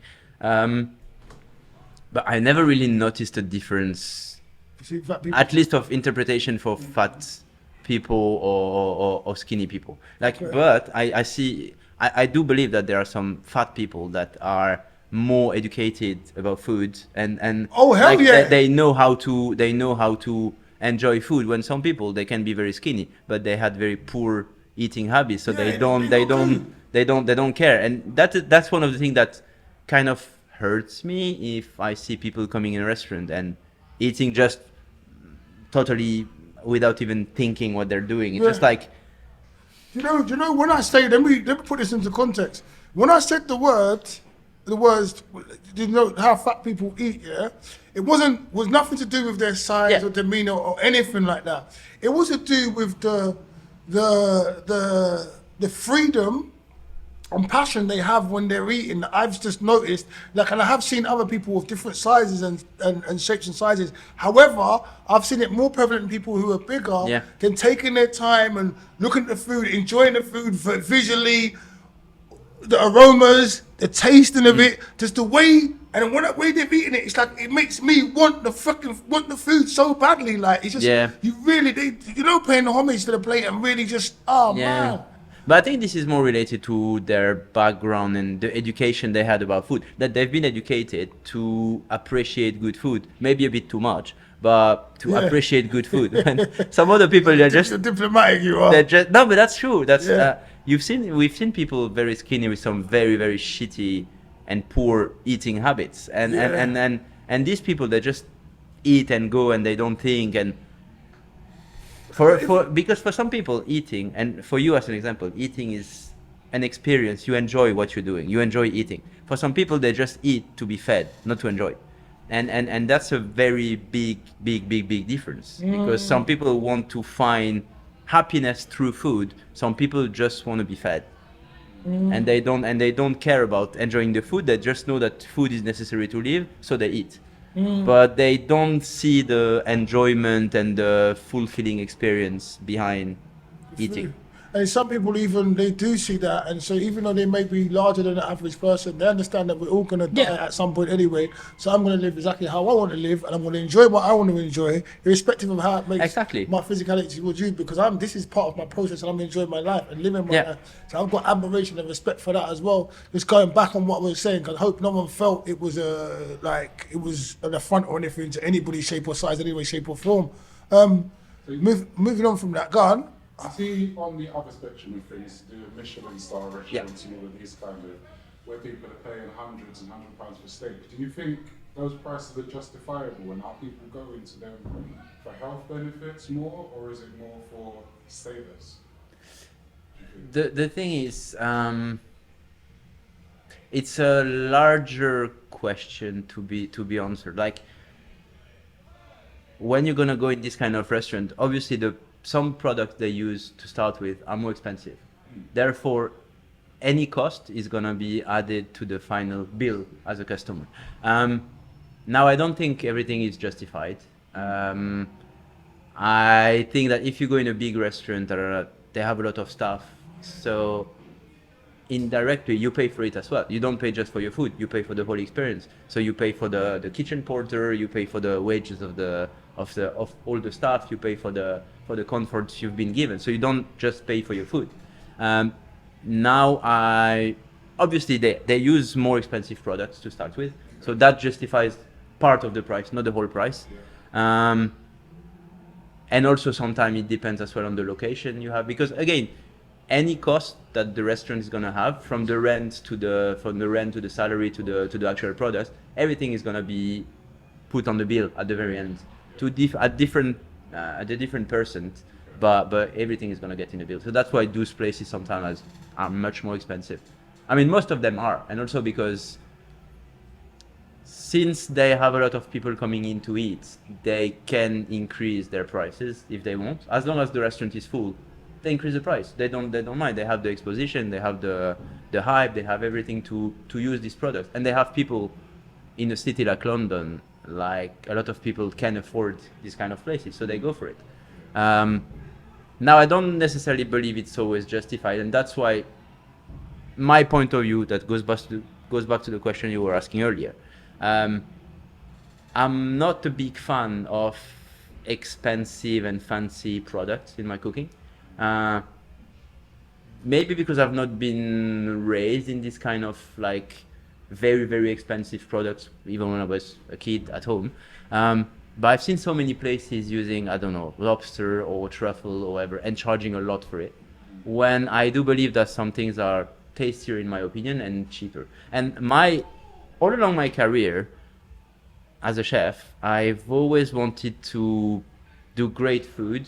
But I never really noticed a difference, at least of interpretation for fat people or skinny people. Like, but I do believe that there are some fat people that are more educated about food and Oh, hell like, yeah. they know how to enjoy food, when some people, they can be very skinny, but they had very poor eating habits, so they don't care. And that's one of the things that kind of hurts me, if I see people coming in a restaurant and eating just totally without even thinking what they're doing. It's just like, you know, when I say, let me put this into context. When I said the words, you know, how fat people eat, yeah, it was nothing to do with their size or demeanor or anything like that. It was to do with the freedom and passion they have when they're eating. I've just noticed, like, and I have seen other people of different sizes and shapes and sizes. However, I've seen it more prevalent in people who are bigger, than taking their time and looking at the food, enjoying the food visually, the aromas, the tasting of it, just the way, and when they've eaten it, it's like, it makes me want the food so badly. Like, it's just, you really, paying the homage to the plate and really just, man. But I think this is more related to their background and the education they had about food, that they've been educated to appreciate good food, maybe a bit too much, but to appreciate good food. And some other people, they're just diplomatic. You are. No, but that's true. That's we've seen people very skinny with some very, very shitty and poor eating habits, and these people, they just eat and go, and they don't think. And because for some people, eating, and for you as an example, eating is an experience. You enjoy what you're doing. You enjoy eating. For some people, they just eat to be fed, not to enjoy. And that's a very big difference, because some people want to find happiness through food. Some people just want to be fed. and they don't care about enjoying the food. They just know that food is necessary to live, so they eat. But they don't see the enjoyment and the fulfilling experience behind eating. And some people even, they do see that, and so even though they may be larger than the average person, they understand that we're all going to die at some point anyway, so I'm going to live exactly how I want to live, and I'm going to enjoy what I want to enjoy, irrespective of how it makes my physicality towards you, because this is part of my process, and I'm enjoying my life and living my life. So I've got admiration and respect for that as well. Just going back on what we were saying, because I hope no one felt it was it was an affront or anything to anybody's shape or size, any way, shape or form. Moving on from that, go on. I see on the other spectrum of things, do Michelin star restaurants and all of these kind of, where people are paying hundreds and £100s for steak. Do you think those prices are justifiable, and are people going to them for health benefits more, or is it more for status? The thing is, it's a larger question to be answered. Like, when you're gonna go in this kind of restaurant, obviously some products they use to start with are more expensive. Therefore, any cost is gonna be added to the final bill as a customer. Now, I don't think everything is justified. I think that if you go in a big restaurant, they have a lot of staff, so indirectly you pay for it as well. You don't pay just for your food, you pay for the whole experience. So you pay for the kitchen porter, you pay for the wages of all the staff, you pay for the comforts you've been given. So you don't just pay for your food. Now, obviously they use more expensive products to start with, so that justifies part of the price, not the whole price. And also sometimes it depends as well on the location you have, because again, any cost that the restaurant is gonna have, from the rent to the salary to the actual product, everything is gonna be put on the bill at the very end, at a different percent, but everything is gonna get in the bill. So that's why those places sometimes are much more expensive. I mean, most of them are, and also because since they have a lot of people coming in to eat, they can increase their prices if they want, as long as the restaurant is full. They increase the price. They don't mind. They have the exposition, they have the hype, they have everything to use this product, and they have people in a city like London. Like, a lot of people can afford these kind of places, so they go for it. Now, I don't necessarily believe it's always justified, and that's why my point of view that goes back to the question you were asking earlier. I'm not a big fan of expensive and fancy products in my cooking. Maybe because I've not been raised in this kind of like very, very expensive products, even when I was a kid at home. But I've seen so many places using, I don't know, lobster or truffle or whatever, and charging a lot for it, when I do believe that some things are tastier, in my opinion, and cheaper. And all along my career as a chef, I've always wanted to do great food,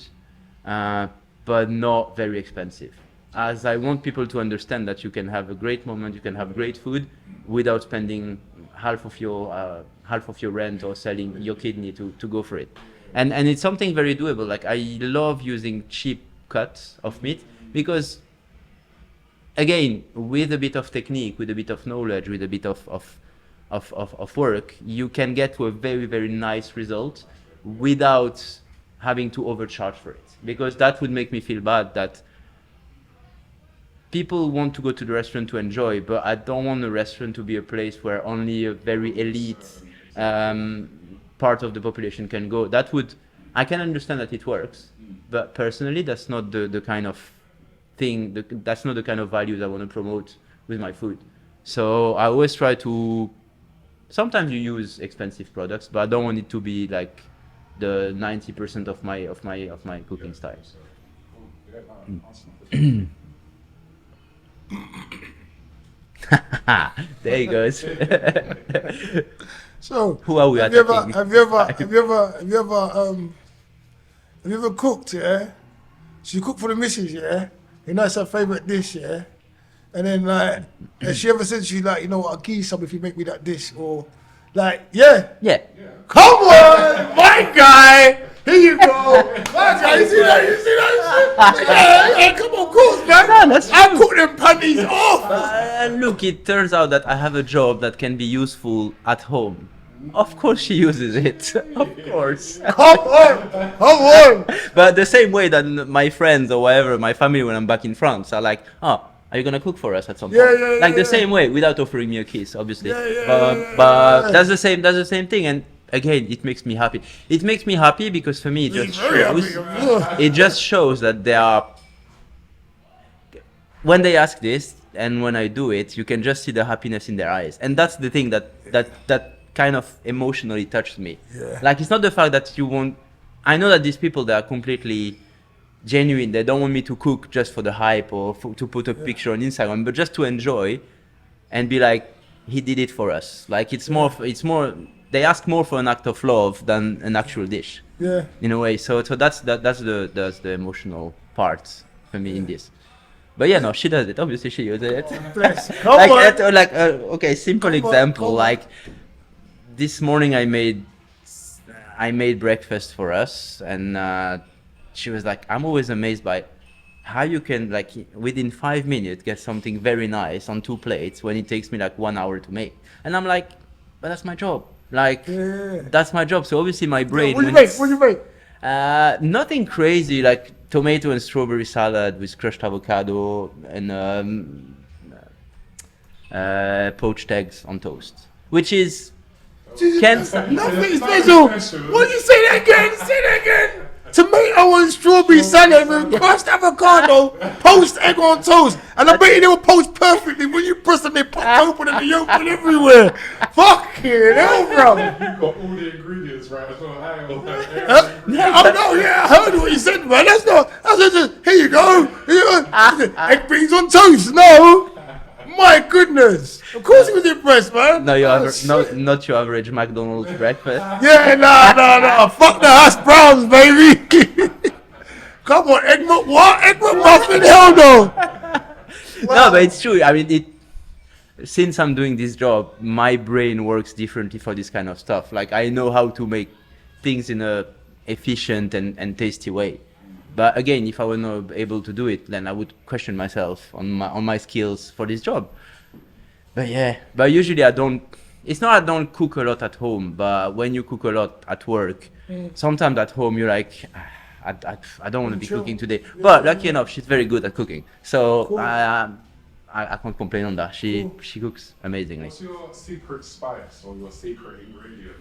but not very expensive. As I want people to understand that you can have a great moment, you can have great food without spending half of your rent or selling your kidney to go for it. And it's something very doable. Like, I love using cheap cuts of meat because, again, with a bit of technique, with a bit of knowledge, with a bit of work, you can get to a very, very nice result without having to overcharge for it. Because that would make me feel bad that people want to go to the restaurant to enjoy, but I don't want the restaurant to be a place where only a very elite part of the population can go. I can understand that it works, but personally, that's not the kind of thing, that's not the kind of values I want to promote with my food. So I always try to, sometimes you use expensive products, but I don't want it to be like the 90% of my cooking styles. There he goes. So, who are we have you ever cooked, yeah? So you cook for the missus, yeah? You know it's her favourite dish, yeah? And then, like, has she ever said to you, like, you know what, I'll give you some if you make me that dish? Or, like, yeah? Yeah. Come on, my guy! Here you go! My You see that? Yeah, come on, of course, man. No, that's I true. cook them panties off. Look, it turns out that I have a job that can be useful at home. Of course she uses it. Of course. Come on. But the same way that my friends or whatever, my family when I'm back in France are like, oh, are you gonna cook for us at some point? Like the same way, without offering me a kiss, obviously. But that's the same thing. And again, it makes me happy. It makes me happy because for me it just shows that they are, when they ask this and when I do it, you can just see the happiness in their eyes. And that's the thing that kind of emotionally touched me. Like, it's not the fact that you won't, I know that these people, they are completely genuine. They don't want me to cook just for the hype or to put a picture on Instagram, but just to enjoy and be like, he did it for us. Like, it's more, they ask more for an act of love than an actual dish. Yeah. In a way. So that's the emotional part for me in this. But yeah, no, she does it. Obviously, she uses it. Bless. Come on. Okay, simple example. Like, this morning I made breakfast for us, and she was like, I'm always amazed by how you can, like, within 5 minutes get something very nice on 2 plates when it takes me like 1 hour to make. And I'm like, but that's my job. Like, that's my job. So obviously my brain. What do you make? Nothing crazy, like tomato and strawberry salad with crushed avocado and poached eggs on toast, which is Nothing special. What do you say that again? Say that again. Tomato and strawberry salad with crushed avocado, poached egg on toast. And I bet you they were poached perfectly. When you press them, they pop open and the yolk went everywhere. Fucking hell, bro. You got all the ingredients right as well. I heard what you said, man. That's just, here you go. Egg beans on toast. No. My goodness. Of course he was impressed, man. No, not your average McDonald's breakfast. Yeah, nah. Fuck the hash browns, baby. Come on, egg muffin, hell no. No, but it's true. I mean, since I'm doing this job, my brain works differently for this kind of stuff. Like, I know how to make things in a efficient and tasty way. But again, if I were not able to do it, then I would question myself on my skills for this job. But usually I don't. It's not I don't cook a lot at home, but when you cook a lot at work, sometimes at home you're like, I don't want to be cooking today. But lucky enough, she's very good at cooking, so cool. I can't complain on that. She cooks amazingly. What's your secret spice or your secret ingredient?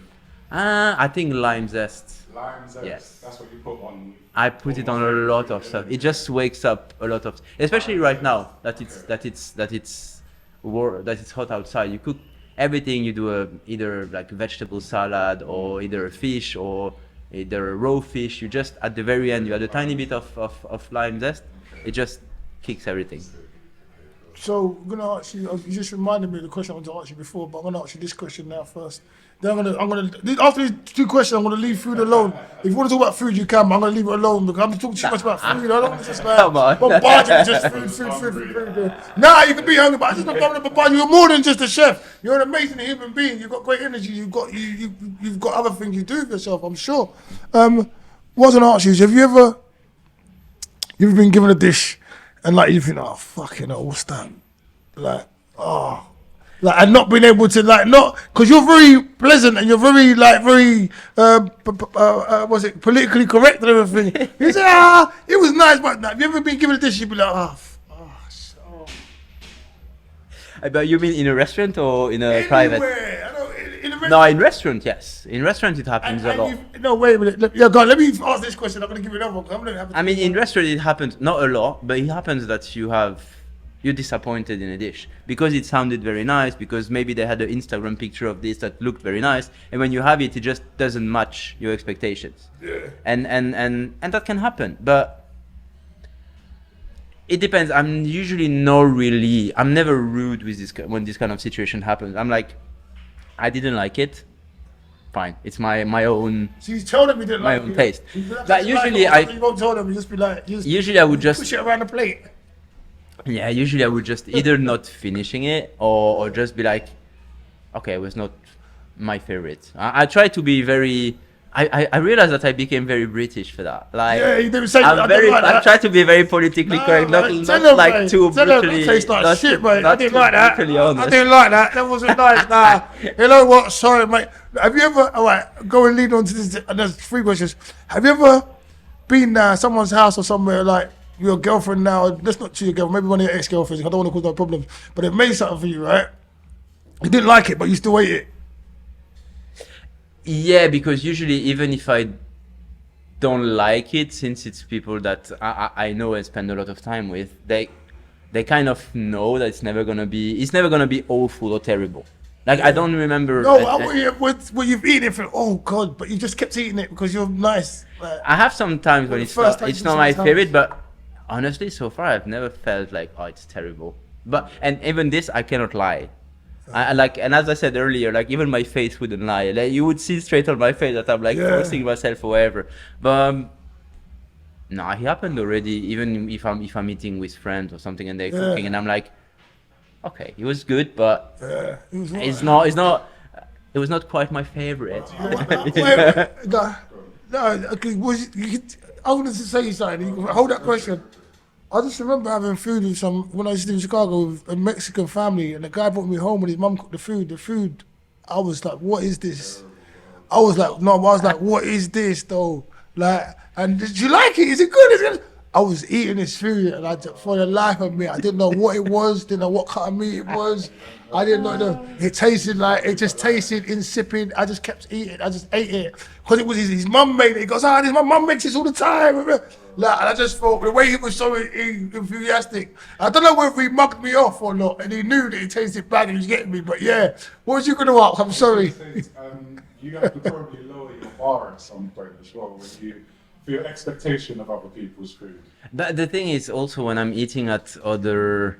I think lime zest. Lime zest. Yes. That's what you put on. I put it on a lot of stuff. It just wakes up a lot of, especially right now that it's hot outside. You cook everything. You do either like a vegetable salad or either a fish or either a raw fish. You just at the very end you add a tiny bit of lime zest. It just kicks everything. So I'm gonna ask you. You just reminded me of the question I wanted to ask you before, but I'm gonna ask you this question now first. Then I'm gonna after these 2 questions, I'm gonna leave food alone. If you want to talk about food, you can, but I'm gonna leave it alone because I'm talking too much about food. I don't want to just bombard you with just food. Nah, you can be hungry, but I just don't want to bombard you. You're more than just a chef. You're an amazing human being. You've got great energy. You've got other things you do for yourself, I'm sure. What I was gonna ask you is, have you ever been given a dish and like you think, oh fucking hell, what's that? And not being able to because you're very pleasant and you're very was it politically correct and everything. You say, it was nice, but have you ever been given a dish? You'd be like, But you mean in a restaurant or in a private? No, in restaurant, yes. In restaurant, it happens a lot. No, wait a minute. Let me ask this question. I'm going to give you another one. I mean, in restaurant, it happens, not a lot, but it happens that you're disappointed in a dish because it sounded very nice, because maybe they had an Instagram picture of this that looked very nice, and when you have it, it just doesn't match your expectations. Yeah. And that can happen, but it depends. I'm never rude with this when this kind of situation happens. I'm like, I didn't like it. Fine, it's my own. So you told him you didn't like it. My own taste. But usually you won't tell them. You just be like. Usually I would just push it around the plate. Yeah, usually I would just either not finishing it or just be like, okay, it was not my favorite. I try to be very I realized that I became very British for that. Like, Yeah, you didn't say I I'm didn't very. like I that. try to be very politically correct, not, Mate, not tell 'em, like mate. too Tell 'em, brutally. that tastes like not shit, too, mate. I not didn't too like that. brutally I honest. didn't like that. That wasn't nice. Nah. You know what? Sorry, mate. Have you ever? All right, go and lead on to this. And there's 3 questions. Have you ever been someone's house or somewhere like your girlfriend now? Let's not to your girlfriend. Maybe one of your ex-girlfriends. I don't want to cause no problems. But it made something for you, right? You didn't like it, but you still ate it. Yeah, because usually even if I don't like it, since it's people that I know and spend a lot of time with, they kind of know that it's never gonna be awful or terrible. Like I don't remember. No, what you've eaten it for? Oh God! But you just kept eating it because you're nice. Like, I have some times when the it's first not, time it's you not saw my his house. favorite, but honestly, so far I've never felt like, oh, it's terrible. But and even this, I cannot lie. I like, and as I said earlier, like even my face wouldn't lie. Like you would see straight on my face that I'm like Yeah. forcing myself or whatever. But no, it happened already. Even if I'm eating with friends or something and they're cooking, and I'm like, okay, it was good, but it was it's not. It was not quite my favorite. No, okay, I wanted to say something. You can hold that question. I just remember having food with when I used to live in Chicago with a Mexican family, and the guy brought me home and his mum cooked the food. The food, I was like, what is this? I was like, what is this though? Like, and did you like it? Is it good? Is it good? I was eating this food, and for the life of me, I didn't know what it was, didn't know what kind of meat it was. I didn't know it just tasted insipid. I just kept eating. I just ate it because it was his mum made it. He goes, this my mum makes this all the time. Like, and I just thought the way he was so enthusiastic. I don't know whether he mugged me off or not, and he knew that it tasted bad and he was getting me. But yeah, what was you going to ask? I'm sorry. You have to probably lower your bar at some point as well for your expectation of other people's food. The thing is also when I'm eating at other,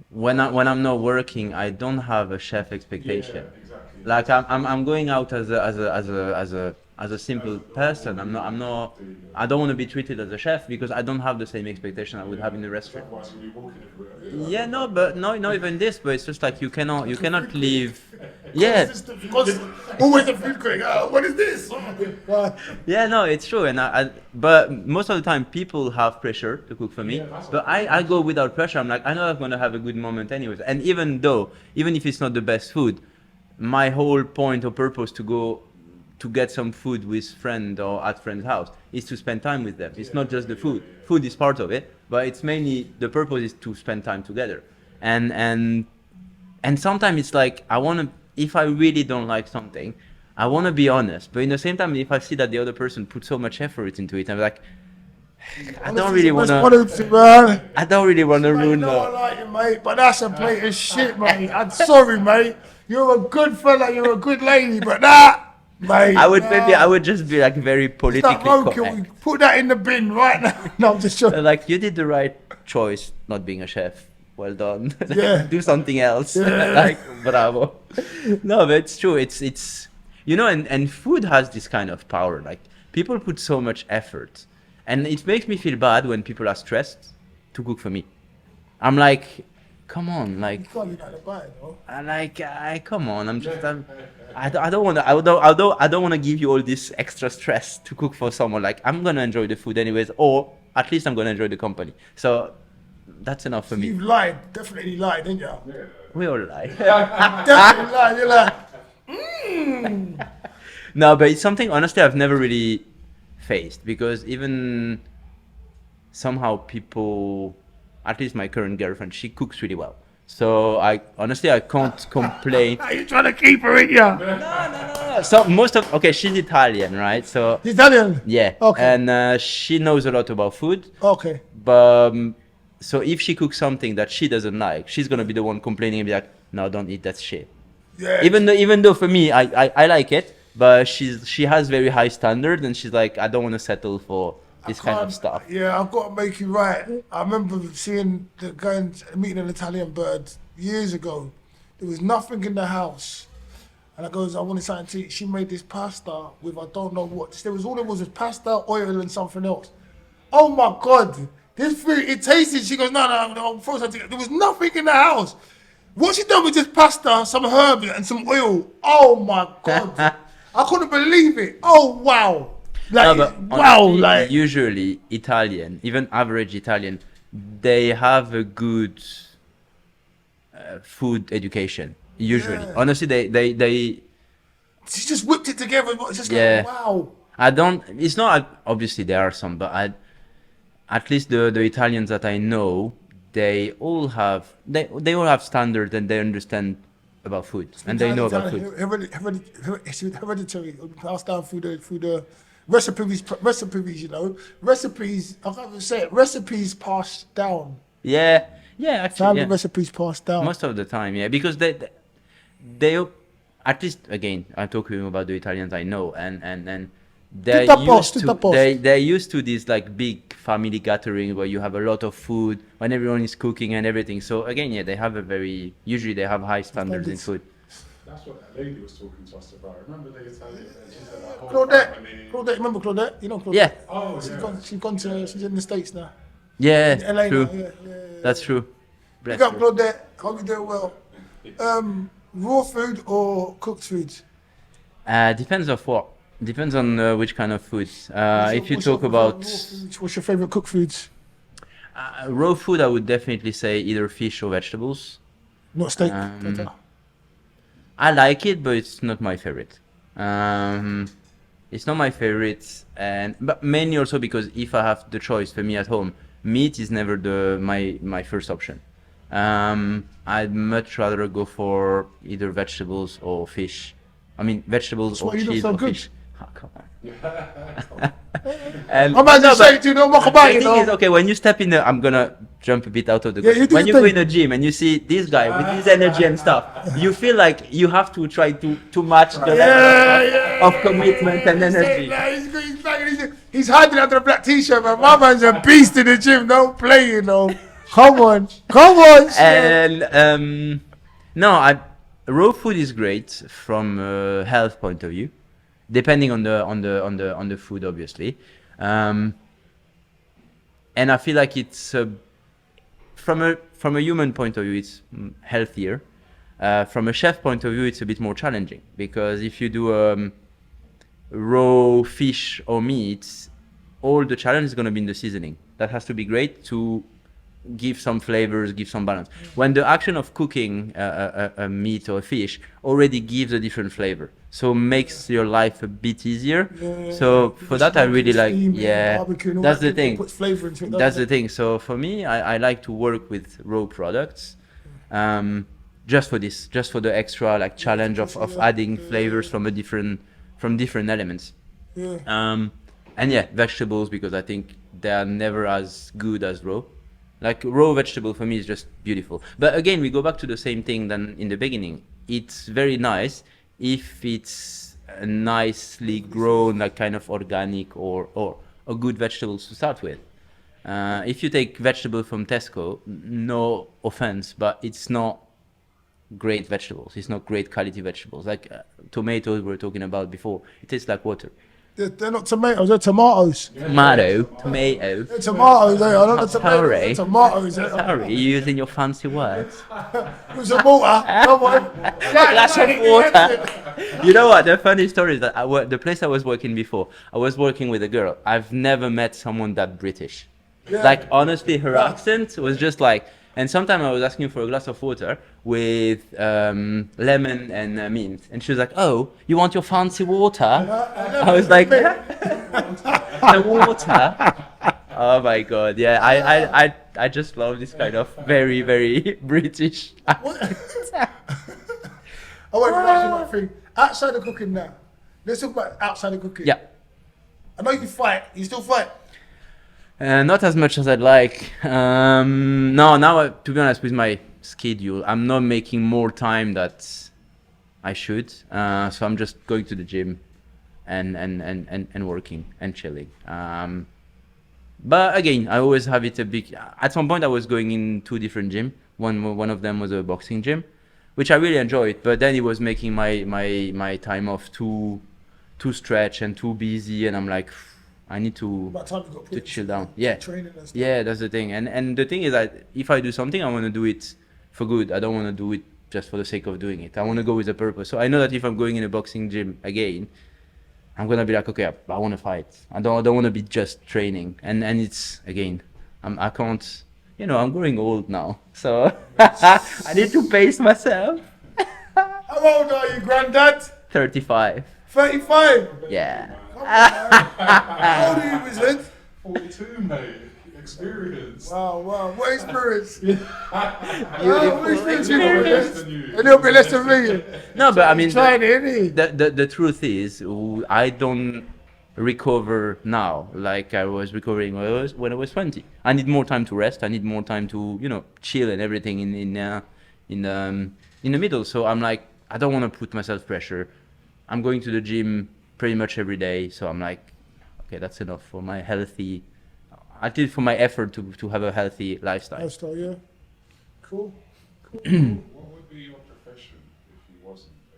when I'm not working, I don't have a chef expectation. Yeah, exactly. Like I'm going out as a simple person. I don't want to be treated as a chef because I don't have the same expectation I would have in a restaurant. Otherwise you'll be walking everywhere. Yeah, no, but not even this. But it's just like you cannot live. Yeah, Because always the food critic. What is this? yeah, no, it's true. And but most of the time people have pressure to cook for me. But I go without pressure. I'm like, I know I'm gonna have a good moment anyways. And even if it's not the best food, my whole point or purpose to go to get some food with friend or at friend's house is to spend time with them. It's not just the food. Food is part of it, but it's mainly the purpose is to spend time together. And sometimes it's like if I really don't like something, I want to be honest. But in the same time, if I see that the other person put so much effort into it, I'm like, I don't really want to ruin No, I the. like you, mate, but that's a plate of shit, mate. I'm sorry, mate. You're a good fella, you're a good lady, but mate. I would just be like very politically correct. Correct. Put that in the bin right now. No, I'm just joking. Like you did the right choice, not being a chef. Well done. Yeah. Do something else. Yeah. Like bravo. No, but it's true. It's and food has this kind of power. Like people put so much effort, and it makes me feel bad when people are stressed to cook for me. I'm like, come on, like. You can't be like the buy, though. Come on. I don't want to. I don't want to give you all this extra stress to cook for someone. Like I'm gonna enjoy the food anyways, or at least I'm gonna enjoy the company. So that's enough for me. You've lied, definitely lied, didn't you? We all lie. Definitely lied. You're like, No, but it's something honestly I've never really faced because even somehow people, at least my current girlfriend, she cooks really well. So I can't complain. are you trying to keep her in you? No. So she's Italian, right? So Italian? yeah. Okay. And she knows a lot about food. Okay. But so if she cooks something that she doesn't like, she's gonna be the one complaining and be like, "No, don't eat that shit." Yeah. Even though for me, I like it, but she has very high standards and she's like, I don't want to settle for this kind of stuff. Yeah, I've got to make you right. I remember meeting an Italian bird years ago. There was nothing in the house. And I goes, I wanted something to eat. She made this pasta with I don't know what. There was all it was pasta, oil, and something else. Oh my God. This food, it tasted. She goes, no, throw something. There was nothing in the house. What she done with just pasta, some herbs, and some oil. Oh my God. I couldn't believe it. Oh wow. No, Like but wow, honestly, like usually Italian, even average Italian, they have a good food education. Usually, Yeah. honestly, they she just whipped it together. It's just Yeah. like wow. I don't. It's not obviously there are some, but at least the Italians that I know, they all have standards and they understand about food and they know about food. It's hereditary. Passed down through the recipes. You know, recipes. I can't even say it. Recipes passed down. Yeah, yeah, actually, Family yeah. recipes passed down. Most of the time, yeah, because they at least again, I'm talking about the Italians I know, and they're Tutto a posto, used tutto a to posto. they're used to this like big family gathering where you have a lot of food when everyone is cooking and everything. So again, yeah, they have usually they have high standards in food. That's what that lady was talking to us about. Remember the Italian? She said that whole Claudette, family. Claudette, remember Claudette? You know Claudette? Yeah. Oh, She's yeah. gone to, she's in the States now. Yeah, In LA true. now, yeah. That's true. Bless Big up her. Claudette, hope you're doing well. Raw food or cooked food? Depends of what. Depends on which kind of food. If you talk about What's your favorite cooked foods? raw food, I would definitely say either fish or vegetables. Not steak. I like it, but it's not my favorite. It's not my favorite, but mainly also because if I have the choice for me at home, meat is never my first option. I'd much rather go for either vegetables or fish. I mean, vegetables why or you look cheese so or good. fish. Oh, come on. And I'm about no, to but say, do you know what about the you thing is, know? okay, when you step in the, I'm gonna jump a bit out of the Yeah, you question. do When your you go thing. in a gym and you see this guy with his energy and stuff, you feel like you have to try to match the level of commitment and energy. He's hiding under a black t-shirt, man. My man's a beast in the gym. Don't play, you know. Come on, Shem. And no, raw food is great from a health point of view, depending on the food, obviously. And I feel like it's from a human point of view, it's healthier. From a chef point of view, it's a bit more challenging because if you do raw fish or meat, all the challenge is going to be in the seasoning. That has to be great to give some flavors, give some balance. When the action of cooking a meat or a fish already gives a different flavor, so makes your life a bit easier. So for that, I really like. Yeah, that's the thing. Puts flavor into it. That's the thing. So for me, I like to work with raw products, just for this, just for the extra like challenge of adding flavors from different elements. Yeah. And yeah, vegetables because I think they are never as good as raw. Like raw vegetable for me is just beautiful. But again, we go back to the same thing than in the beginning. It's very nice if it's a nicely grown, like kind of organic or a good vegetables to start with. If you take vegetable from Tesco, no offense, but it's not great vegetables. It's not great quality vegetables. Like tomatoes we were talking about before. It tastes like water. They're not tomatoes, they're tomatoes. Tomato. They're tomatoes, they are not the tomatoes. Sorry. They're tomatoes. Sorry, you're using your fancy words. Use a water. Come on. Glass of water. You know what? The funny story is that the place I was working before, I was working with a girl. I've never met someone that British. Yeah. Like honestly, her accent was just like. And sometimes I was asking for a glass of water with lemon and mint, and she was like, "Oh, you want your fancy water?" I was like, "The water." Oh my god, yeah, I just love this kind of very very British. I won't ask you one thing. Outside of cooking now, let's talk about outside of cooking. Yeah. I know you fight. You still fight. Not as much as I'd like. No, now to be honest, with my schedule, I'm not making more time that I should. So I'm just going to the gym and working and chilling. But again, I always have it a big. At some point, I was going in 2 different gyms. One of them was a boxing gym, which I really enjoyed. But then it was making my time off too stretch and too busy, and I'm like. I need to chill down. Yeah, yeah, that's the thing. And the thing is that if I do something, I want to do it for good. I don't want to do it just for the sake of doing it. I want to go with a purpose. So I know that if I'm going in a boxing gym again, I'm gonna be like, okay, I want to fight. I don't want to be just training. And it's again, I can't. You know, I'm growing old now, so I need to pace myself. How old are you, Granddad? 35. 35. Yeah. How old are you, Wizard? 42, mate. Experience. Wow. What experience? What experience? Less than you. A little bit less than me. No, but I mean, Trying it, innit? the truth is, I don't recover now like I was recovering when I was 20. I need more time to rest. I need more time to, you know, chill and everything in the middle. So I'm like, I don't want to put myself pressure. I'm going to the gym pretty much every day. So I'm like, okay, that's enough for my healthy, at least for my effort to have a healthy lifestyle. Lifestyle, yeah. Cool. What would be your profession if you wasn't a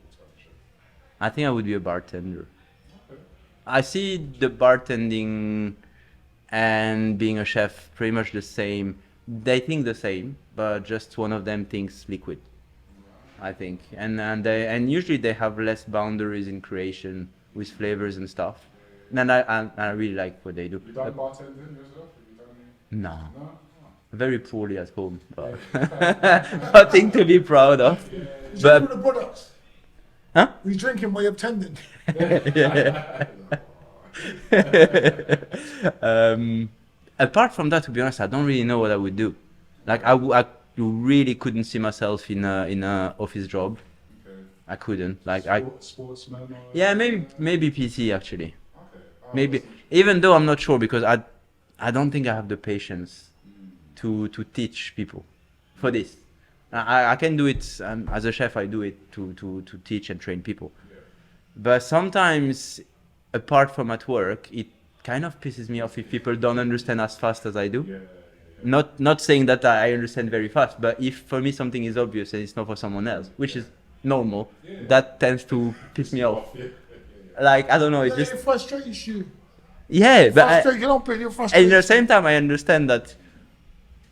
full-time chef? I think I would be a bartender. I see the bartending and being a chef pretty much the same. They think the same, but just one of them thinks liquid, I think. And usually they have less boundaries in creation with flavors and stuff. And I really like what they do. You done bartending yourself? Have you done any? No, No? very poorly at home, but nothing to be proud of. You But drinking the products? huh? You drinking while you're tending? Apart from that, to be honest, I don't really know what I would do. Like I really couldn't see myself in a office job. Okay. I couldn't. Like Sportsman or? yeah, maybe PT actually. Okay. Oh, Maybe that's even though I'm not sure because I don't think I have the patience to teach people for this. I can do it as a chef. I do it to teach and train people. Yeah. But sometimes, apart from at work, it kind of pisses me off if people don't understand as fast as I do. Yeah. Not saying that I understand very fast, but if for me something is obvious and it's not for someone else, which is normal, that tends to piss me off. Like I don't know, it It just frustrates you. yeah. But You don't put your and frustration. at the same time, I understand that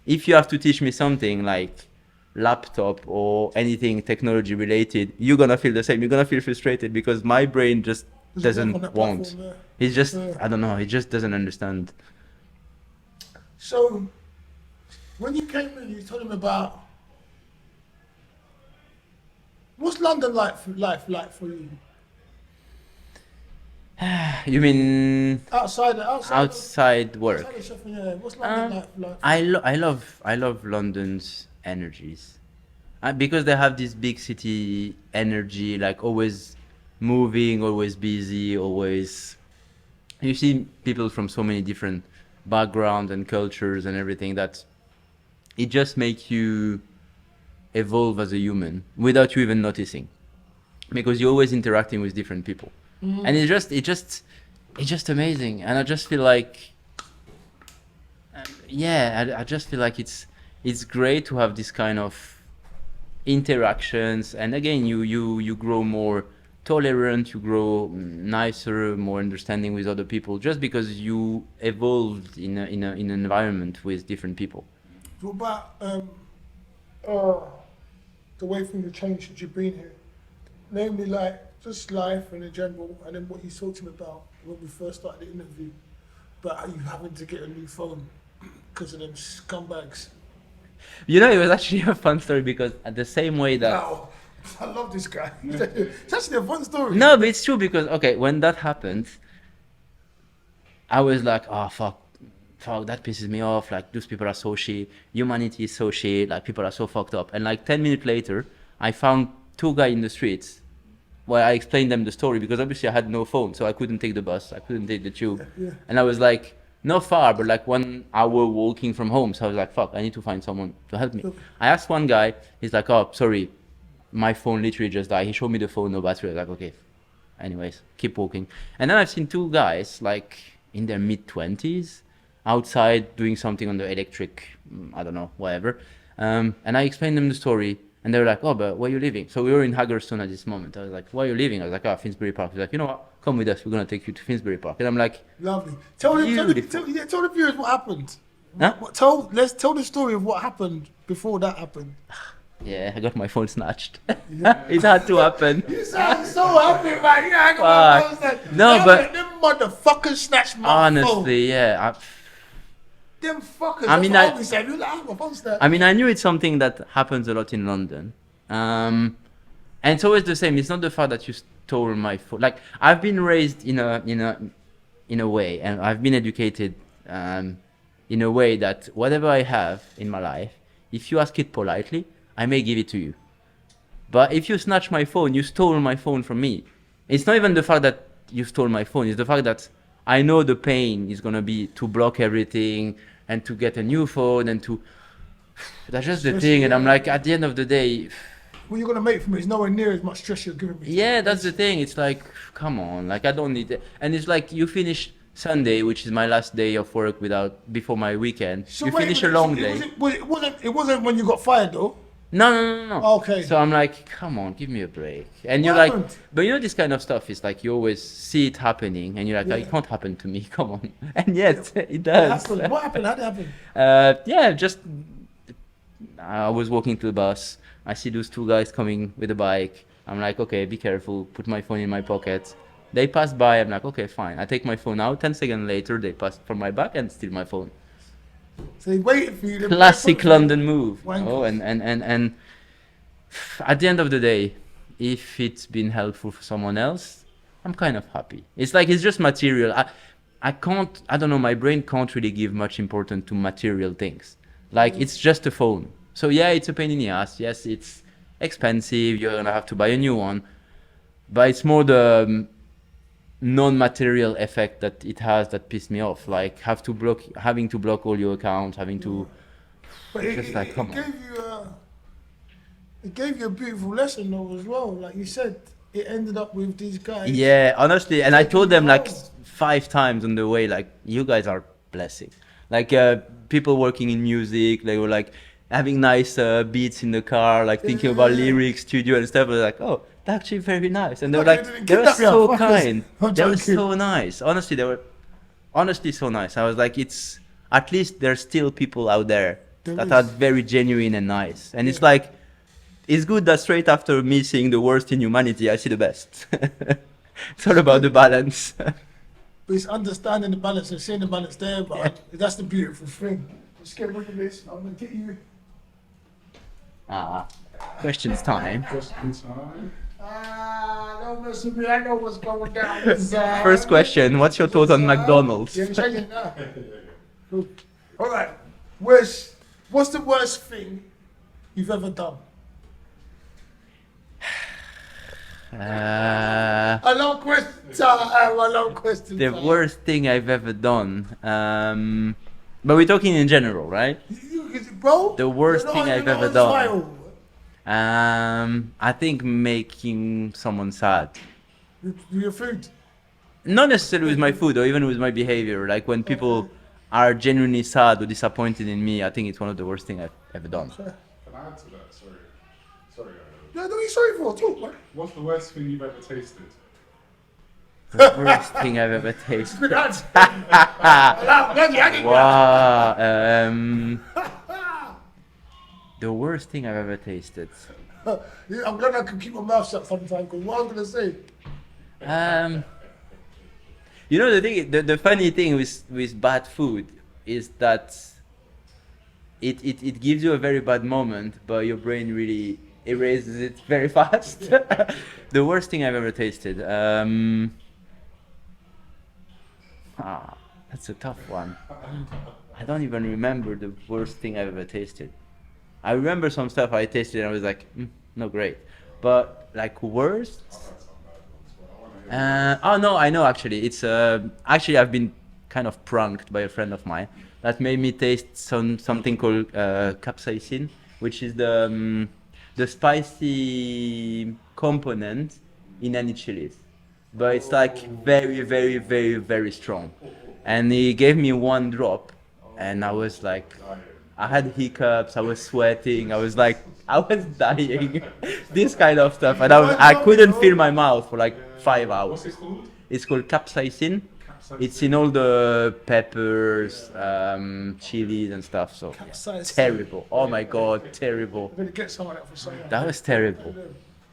if you have to teach me something like laptop or anything technology related, you're gonna feel the same. You're gonna feel frustrated because my brain just Doesn't work on doesn't that want. platform, yeah. It's just Yeah. I don't know. It just doesn't understand. So, when you came in, you told him about what's London life like for you? You mean Outside outside work? Outside of Sheffield, yeah. What's London life like? I love London's energies because they have this big city energy, like always moving, always busy, always. You see people from so many different backgrounds and cultures and everything that it just makes you evolve as a human without you even noticing, because you're always interacting with different people, and it's just amazing. And I just feel like, I just feel like it's great to have this kind of interactions. And again, you grow more tolerant, you grow nicer, more understanding with other people, just because you evolved in an environment with different people. What about the way things have changed since you've been here? Namely, like just life and in general, and then what you talked to me about when we first started the interview, about you having to get a new phone because of them scumbags. You know, it was actually a fun story because at the same way that Wow, I love this guy. It's actually a fun story. no, but it's true because okay, when that happened, I was like, oh fuck, that pisses me off. Like those people are so shit. Humanity is so shit. Like people are so fucked up. And like 10 minutes later, I found two guys in the streets where I explained them the story because obviously I had no phone, so I couldn't take the bus, I couldn't take the tube, Yeah. and I was like, not far, but like 1 hour walking from home. So I was like, fuck, I need to find someone to help me. I asked one guy, he's like, oh, sorry, my phone literally just died. He showed me the phone, no battery. I was like, okay, anyways, keep walking. And then I've seen two guys like in their mid-20s outside doing something on the electric, I don't know, whatever. And I explained them the story, and they were like, oh, but where are you living? So we were in Haggerstone at this moment. I was like, where are you living? I was like, oh, Finsbury Park. He's like, you know what? Come with us. We're going to take you to Finsbury Park. And I'm like, Lovely. Tell the viewers what happened. Huh? Let's tell the story of what happened before that happened. Yeah, I got my phone snatched. It had to happen. You sound so happy, man. Yeah, I got my phone snatched. No, Damn but- it, them motherfuckers snatched my phone. Honestly, yeah. Them fuckers. I mean, that's what I- always said. You like, my phone snatched. I mean, I knew it's something that happens a lot in London. And it's always the same. It's not the fact that you stole my phone. Like, I've been raised in a way, and I've been educated in a way that whatever I have in my life, if you ask it politely, I may give it to you. But if you snatch my phone, you stole my phone from me. It's not even the fact that you stole my phone. It's the fact that I know the pain is going to be to block everything and to get a new phone and to... That's just the thing. And I'm like, at the end of the day... What you're gonna make from it is nowhere near as much stress you're giving me. Yeah, that's the thing. It's like, come on, like I don't need it. And it's like you finish Sunday, which is my last day of work before my weekend. So you wait finish minute, a long so day. It wasn't when you got fired though. No. Okay. So I'm like, come on, give me a break. And you're What like, happened? but you know this kind of stuff is like you always see it happening, and you're like, oh, it can't happen to me. Come on, and yet it does. What happened? How did it happen? Yeah, just I was walking to the bus. I see those two guys coming with a bike. I'm like, okay, be careful. Put my phone in my pocket. They pass by. I'm like, okay, fine. I take my phone out. 10 seconds later, they pass from my back and steal my phone. So he waited for you. Classic London move. Wankers. Oh, and at the end of the day, if it's been helpful for someone else, I'm kind of happy. It's like it's just material. I don't know. My brain can't really give much importance to material things. Like it's just a phone. So yeah, it's a pain in the ass. Yes, it's expensive. You're gonna have to buy a new one. But it's more the non-material effect that it has that pissed me off. Like having to block all your accounts, having to. But Just like, come on. It gave you a beautiful lesson though as well. Like you said, it ended up with these guys. Yeah, honestly, and I told them like 5 times on the way, like you guys are blessing. Like people working in music, they were like having nice beats in the car, like thinking about lyrics, studio and stuff. I was like, oh, that's actually very nice. And they were They like, didn't they were kidnap you, so fuckers. kind. I'm They were joking. so nice. Honestly, they were honestly so nice. I was like, it's at least there's still people out there There that is. are very genuine and nice. And it's like, it's good that straight after me seeing the worst in humanity, I see the best. It's all about the balance. But it's understanding the balance and seeing the balance there, but that's the beautiful thing. Just get rid of this. I'm gonna get you. Questions time. Just in time. Don't mess with me. I know what's going down. This, First question, what's your thought on McDonald's? Yeah, change it now. Cool. All right. What's the worst thing you've ever done? A long question. A long question. The worst thing I've ever done. But we're talking in general, right? Bro. The worst you're thing not I've even ever on done. trial. I think making someone sad. With your food. Not necessarily with my food or even with my behavior. Like when people are genuinely sad or disappointed in me, I think it's one of the worst things I've ever done. Can I add to that? Sorry. Yeah, don't be sorry for it. Talk, man. What's the worst thing you've ever tasted? The worst thing I've ever tasted. Good answer. I'm glad you had it. Wow. The worst thing I've ever tasted. Yeah, I'm glad I can keep my mouth shut sometimes because what I'm gonna say. You know the funny thing with bad food is that it gives you a very bad moment, but your brain really erases it very fast. The worst thing I've ever tasted. That's a tough one. I don't even remember the worst thing I've ever tasted. I remember some stuff I tasted and I was like, no, great. But like worst? Oh no, I know actually. It's actually I've been kind of pranked by a friend of mine that made me taste something called capsaicin, which is the spicy component in any chilies. But it's like very, very, very, very strong. And he gave me 1 drop, and I was like, I had hiccups, I was sweating, I was dying. This kind of stuff, and I couldn't feel my mouth for like 5 hours. What's it called? It's called capsaicin. It's in all the peppers, chilies and stuff. So Capsaicin. terrible. Oh my God, terrible. I'm gonna get some of that for someone. That was terrible.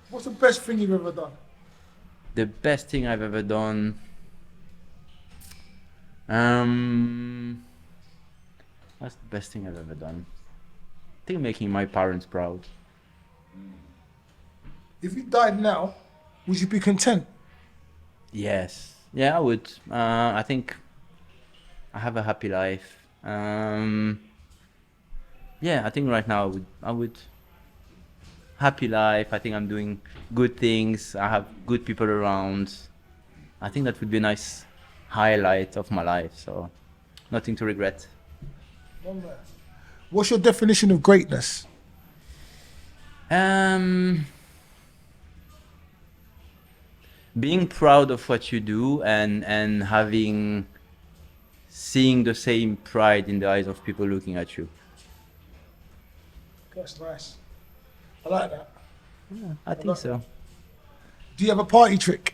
What's the best thing you've ever done? The best thing I've ever done. What's the best thing I've ever done? I think making my parents proud. If you died now, would you be content? Yes. Yeah, I would. I think I have a happy life. Yeah, I think right now I would. Happy life. I think I'm doing good things. I have good people around. I think that would be a nice highlight of my life. So, nothing to regret. What's your definition of greatness? Being proud of what you do and seeing the same pride in the eyes of people looking at you. That's nice. I like that. Yeah, I think so. Do you have a party trick?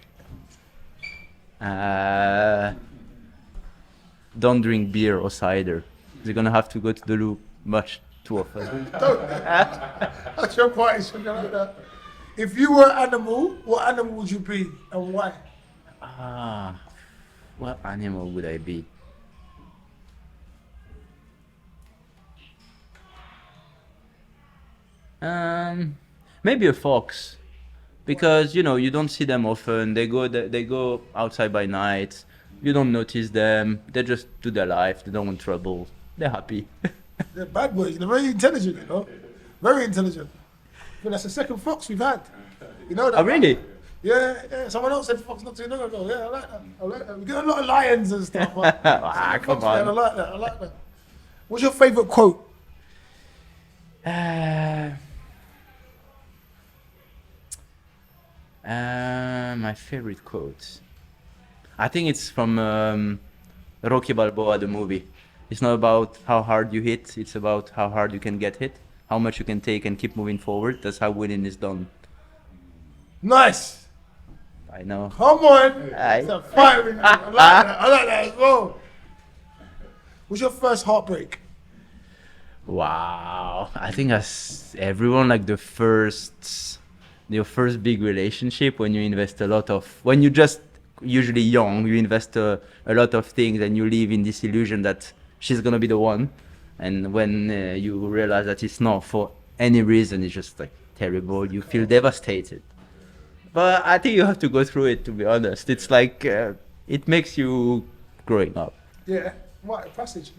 Don't drink beer or cider. You're gonna have to go to the loo much too often. That's your party trick. I like that. If you were an animal, what animal would you be and why? What animal would I be? Maybe a fox, because you don't see them often. They go outside by night. You don't notice them. They just do their life. They don't want trouble. They're happy. They're bad boys. They're very intelligent, Very intelligent. But that's the second fox we've had. You know that? Oh, really? Yeah. Someone else said fox not too long ago. Yeah, I like that. We get a lot of lions and stuff. But Come fox, man, on. I like that. What's your favourite quote? My favorite quote. I think it's from Rocky Balboa, the movie. It's not about how hard you hit. It's about how hard you can get hit, how much you can take and keep moving forward. That's how winning is done. Nice. I know. Come on. Aye. It's a firing. I like that as well. What's your first heartbreak? Wow. I think as everyone, like your first big relationship, when you invest a lot of, when you're just usually young, you invest a lot of things and you live in this illusion that she's gonna be the one. And when you realize that it's not for any reason, it's just like terrible. You feel devastated. But I think you have to go through it, to be honest. It's like, it makes you growing up. Yeah, right, a passage.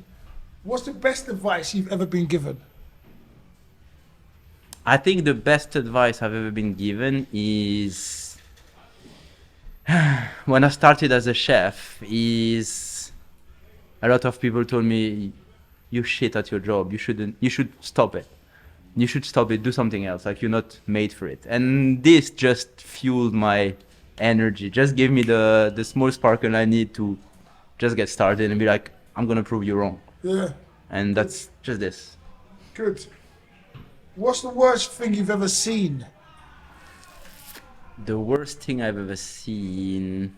What's the best advice you've ever been given? I think the best advice I've ever been given is when I started as a chef, is a lot of people told me, you shit at your job. You should stop it. You should stop it, do something else. Like, you're not made for it. And this just fueled my energy, just gave me the small sparkle I need to just get started and be like, I'm gonna prove you wrong. Yeah. And that's just this. Good. What's the worst thing you've ever seen? The worst thing I've ever seen.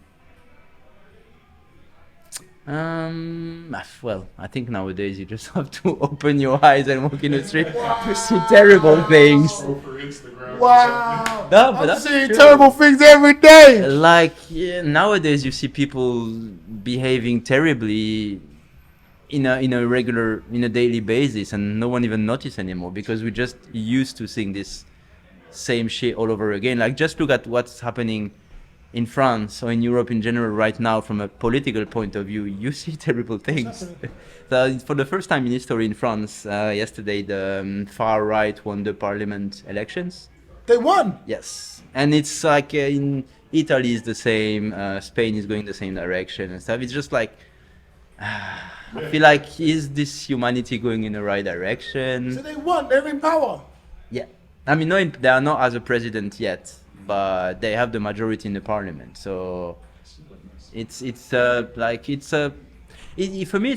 Well, I think nowadays you just have to open your eyes and walk in the street to see terrible things. Go for Instagram. Wow. No, but I'm that's seeing true. terrible things every day. Like, yeah, nowadays you see people behaving terribly in a daily basis, and no one even notice anymore because we just used to seeing this same shit all over again. Like, just look at what's happening in France or in Europe in general right now from a political point of view. You see terrible things. For the first time in history in France, yesterday the far right won the parliament elections. They won. Yes, and it's like in Italy is the same, Spain is going the same direction and stuff. It's just like, I feel like, is this humanity going in the right direction? So they won. They're in power. Yeah, I mean, no, they are not as a president yet, but they have the majority in the parliament. So it's like for me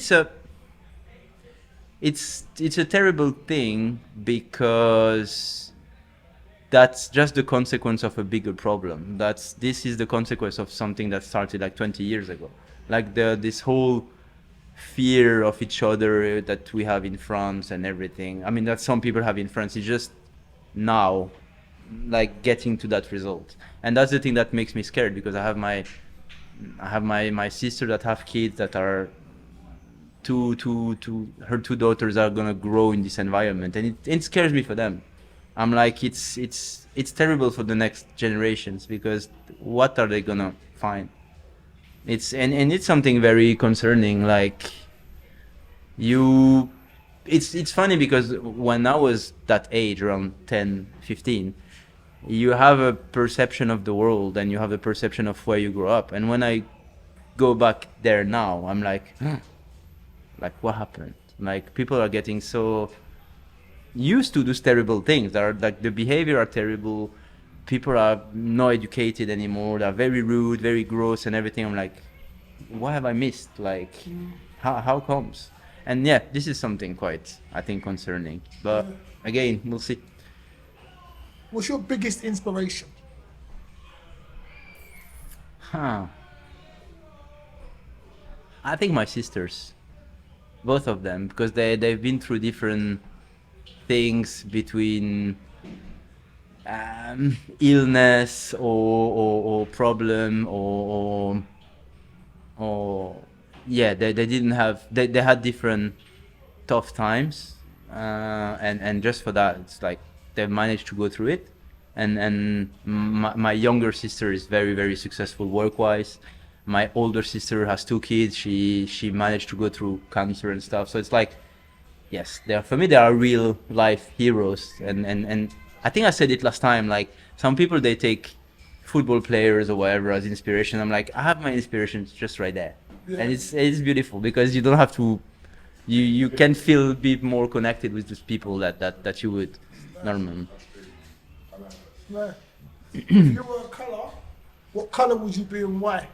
it's a terrible thing because that's just the consequence of a bigger problem. This is the consequence of something that started like 20 years ago. Like this whole fear of each other that we have in France and everything. I mean, that some people have in France. It's just now, like getting to that result, and that's the thing that makes me scared because I have my sister that have kids that are her two daughters are gonna grow in this environment, and it scares me for them. I'm like, it's terrible for the next generations because what are they gonna find? And it's something very concerning. Like it's funny because when I was that age, around 10, 15, you have a perception of the world and you have a perception of where you grew up. And when I go back there now, I'm like, like what happened? Like people are getting so used to those terrible things. That are like the behavior are terrible. People are not educated anymore. They're very rude, very gross, and everything. I'm like, what have I missed? Like, how comes? And yeah, this is something quite, I think, concerning. But again, we'll see. What's your biggest inspiration? I think my sisters, both of them, because they've been through different things between illness or problem or yeah, they didn't have they had different tough times, and just for that it's like they've managed to go through it, and my younger sister is very, very successful work-wise. My older sister has 2 kids. She managed to go through cancer and stuff. So it's like, yes, for me they are real life heroes. And I think I said it last time. Like some people they take football players or whatever as inspiration. I'm like, I have my inspirations just right there, and it's beautiful because you don't have to. You can feel be more connected with those people that you would normally. Right. If you were a colour, what colour would you be and why?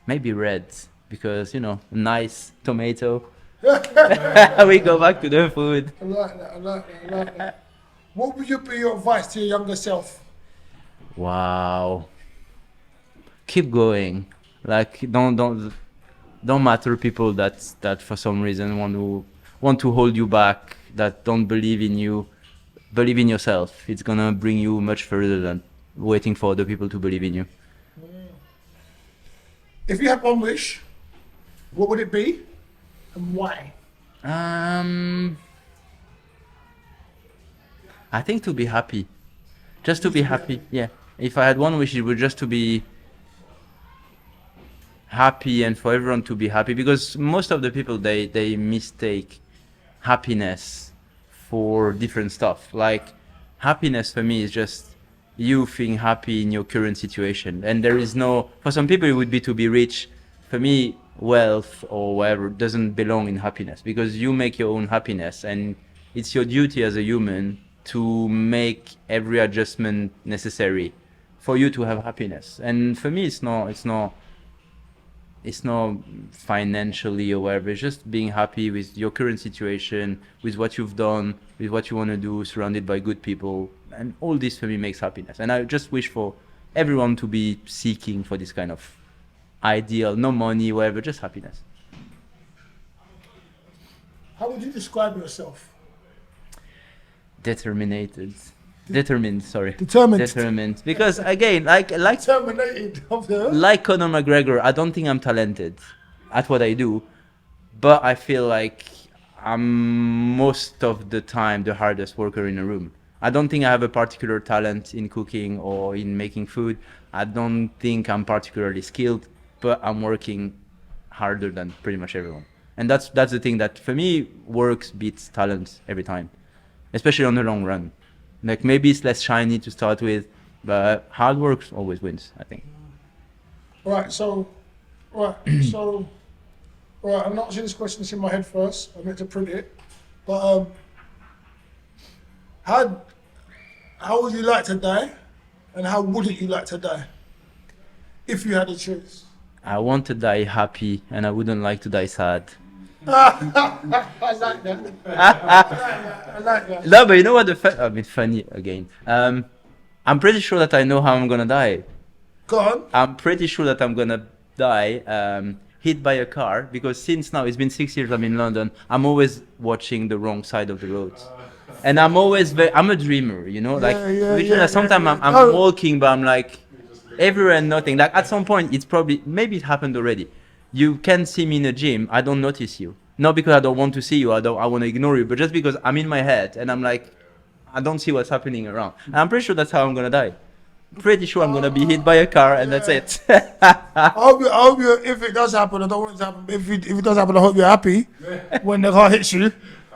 Maybe red, because nice tomato. We go back to the food. I like that. What would be your advice to your younger self? Wow. Keep going. Like don't matter people that for some reason want to hold you back, that don't believe in you. Believe in yourself. It's gonna bring you much further than waiting for other people to believe in you. If you had one wish, what would it be and why? I think to be happy. Just to be happy, yeah. If I had one wish, it would just to be happy and for everyone to be happy, because most of the people they mistake happiness for different stuff. Like happiness for me is just you feeling happy in your current situation, and there is no, for some people it would be to be rich. For me, wealth or whatever doesn't belong in happiness, because you make your own happiness, and it's your duty as a human to make every adjustment necessary for you to have happiness. And for me it's not financially or whatever. It's just being happy with your current situation, with what you've done, with what you want to do, surrounded by good people. And all this for me makes happiness. And I just wish for everyone to be seeking for this kind of ideal, no money, whatever, just happiness. How would you describe yourself? Determined. Because again, like Terminated. like Conor McGregor, I don't think I'm talented at what I do, but I feel like I'm most of the time the hardest worker in a room. I don't think I have a particular talent in cooking or in making food. I don't think I'm particularly skilled, but I'm working harder than pretty much everyone. And that's the thing that for me works beats talent every time, especially on the long run. Like maybe it's less shiny to start with, but hard work always wins, I think. So, I'm not asking this question, it's in my head first. I meant to print it. But how would you like to die, and how wouldn't you like to die, if you had a choice? I want to die happy, and I wouldn't like to die sad. I like that. I like that. No, but you know what? A bit funny again. I'm pretty sure that I know how I'm gonna die. Go on. I'm pretty sure that I'm gonna die hit by a car because since now it's been 6 years I'm in London. I'm always watching the wrong side of the road, and I'm always I'm a dreamer, you know. Like sometimes I'm walking, but I'm like everywhere and nothing. Like at some point, it's probably maybe it happened already. You can see me in a gym, I don't notice you. Not because I don't want to see you, I want to ignore you, but just because I'm in my head and I'm like, I don't see what's happening around. And I'm pretty sure that's how I'm gonna die. Pretty sure I'm gonna be hit by a car and that's it. I hope you, if it does happen, I don't want it to happen. If it does happen, I hope you're happy when the car hits you.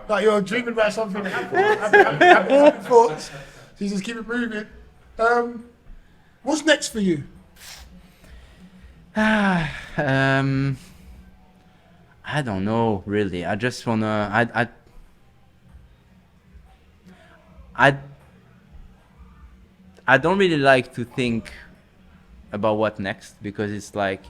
Like you're dreaming about something happy thoughts. So you just keep it moving. What's next for you? I don't know really. I just wanna. I don't really like to think about what next because it's like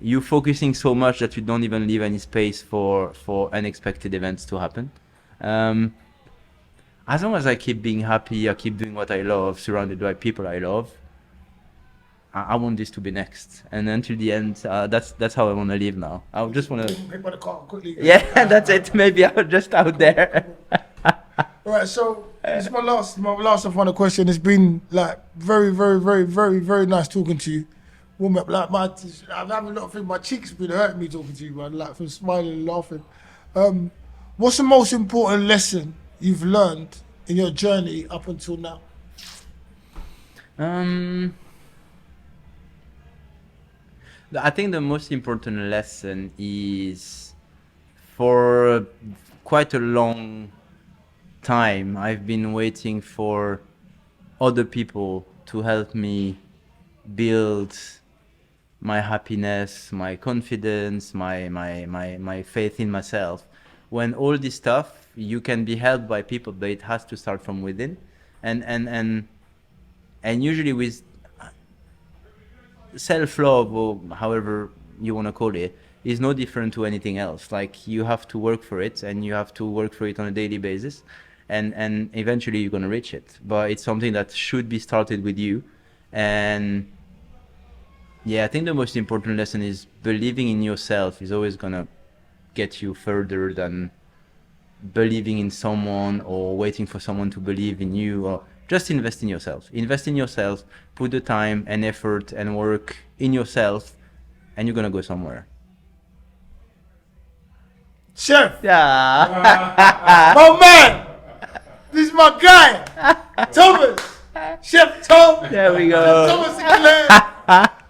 you focusing so much that you don't even leave any space for unexpected events to happen. As long as I keep being happy, I keep doing what I love, surrounded by people I love. I want this to be next, and until the end, that's how I want to live now. I just want to. Hit by the car quickly. Yeah, that's it. Maybe I'm just out there. All right, so this is my last and final question. It's been like very, very, very, very, very nice talking to you. Warm up, like I'm having a lot of things. My cheeks have been hurting me talking to you, man. Like from smiling and laughing. What's the most important lesson you've learned in your journey up until now? I think the most important lesson is for quite a long time I've been waiting for other people to help me build my happiness, my confidence, my faith in myself. When all this stuff you can be helped by people, but it has to start from within, and usually with self-love, or however you want to call it, is no different to anything else. Like you have to work for it, and you have to work for it on a daily basis, and eventually you're going to reach it. But it's something that should be started with you. And yeah, I think the most important lesson is believing in yourself is always going to get you further than believing in someone or waiting for someone to believe in you. Or just invest in yourself. Invest in yourself, put the time and effort and work in yourself, and you're going to go somewhere. Chef! Yeah. My man! This is my guy! Thomas! Chef Tom! There we go. Thomas Sinclair!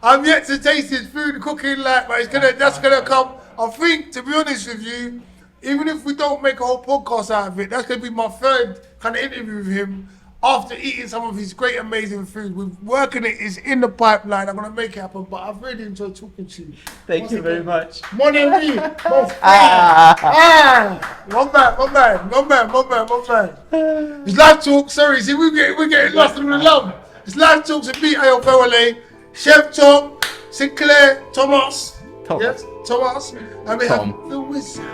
I'm yet to taste his food cooking, like, but that's gonna come. I think, to be honest with you, even if we don't make a whole podcast out of it, that's gonna be my third kind of interview with him. After eating some of his great, amazing food, we're working it is in the pipeline. I'm gonna make it happen, but I've really enjoyed talking to you. Thank you very much. Mon ami, mon frère. Mon man. It's live talk. Sorry, see, we're getting lost in the love. It's live talks with me, Ayo Fawole, Chef Tom, Sinclair, Thomas. Yes, Thomas. And we have the wizard.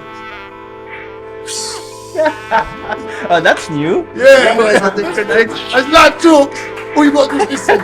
Oh, that's new. Yeah. It's live talks. All you got to do is listen.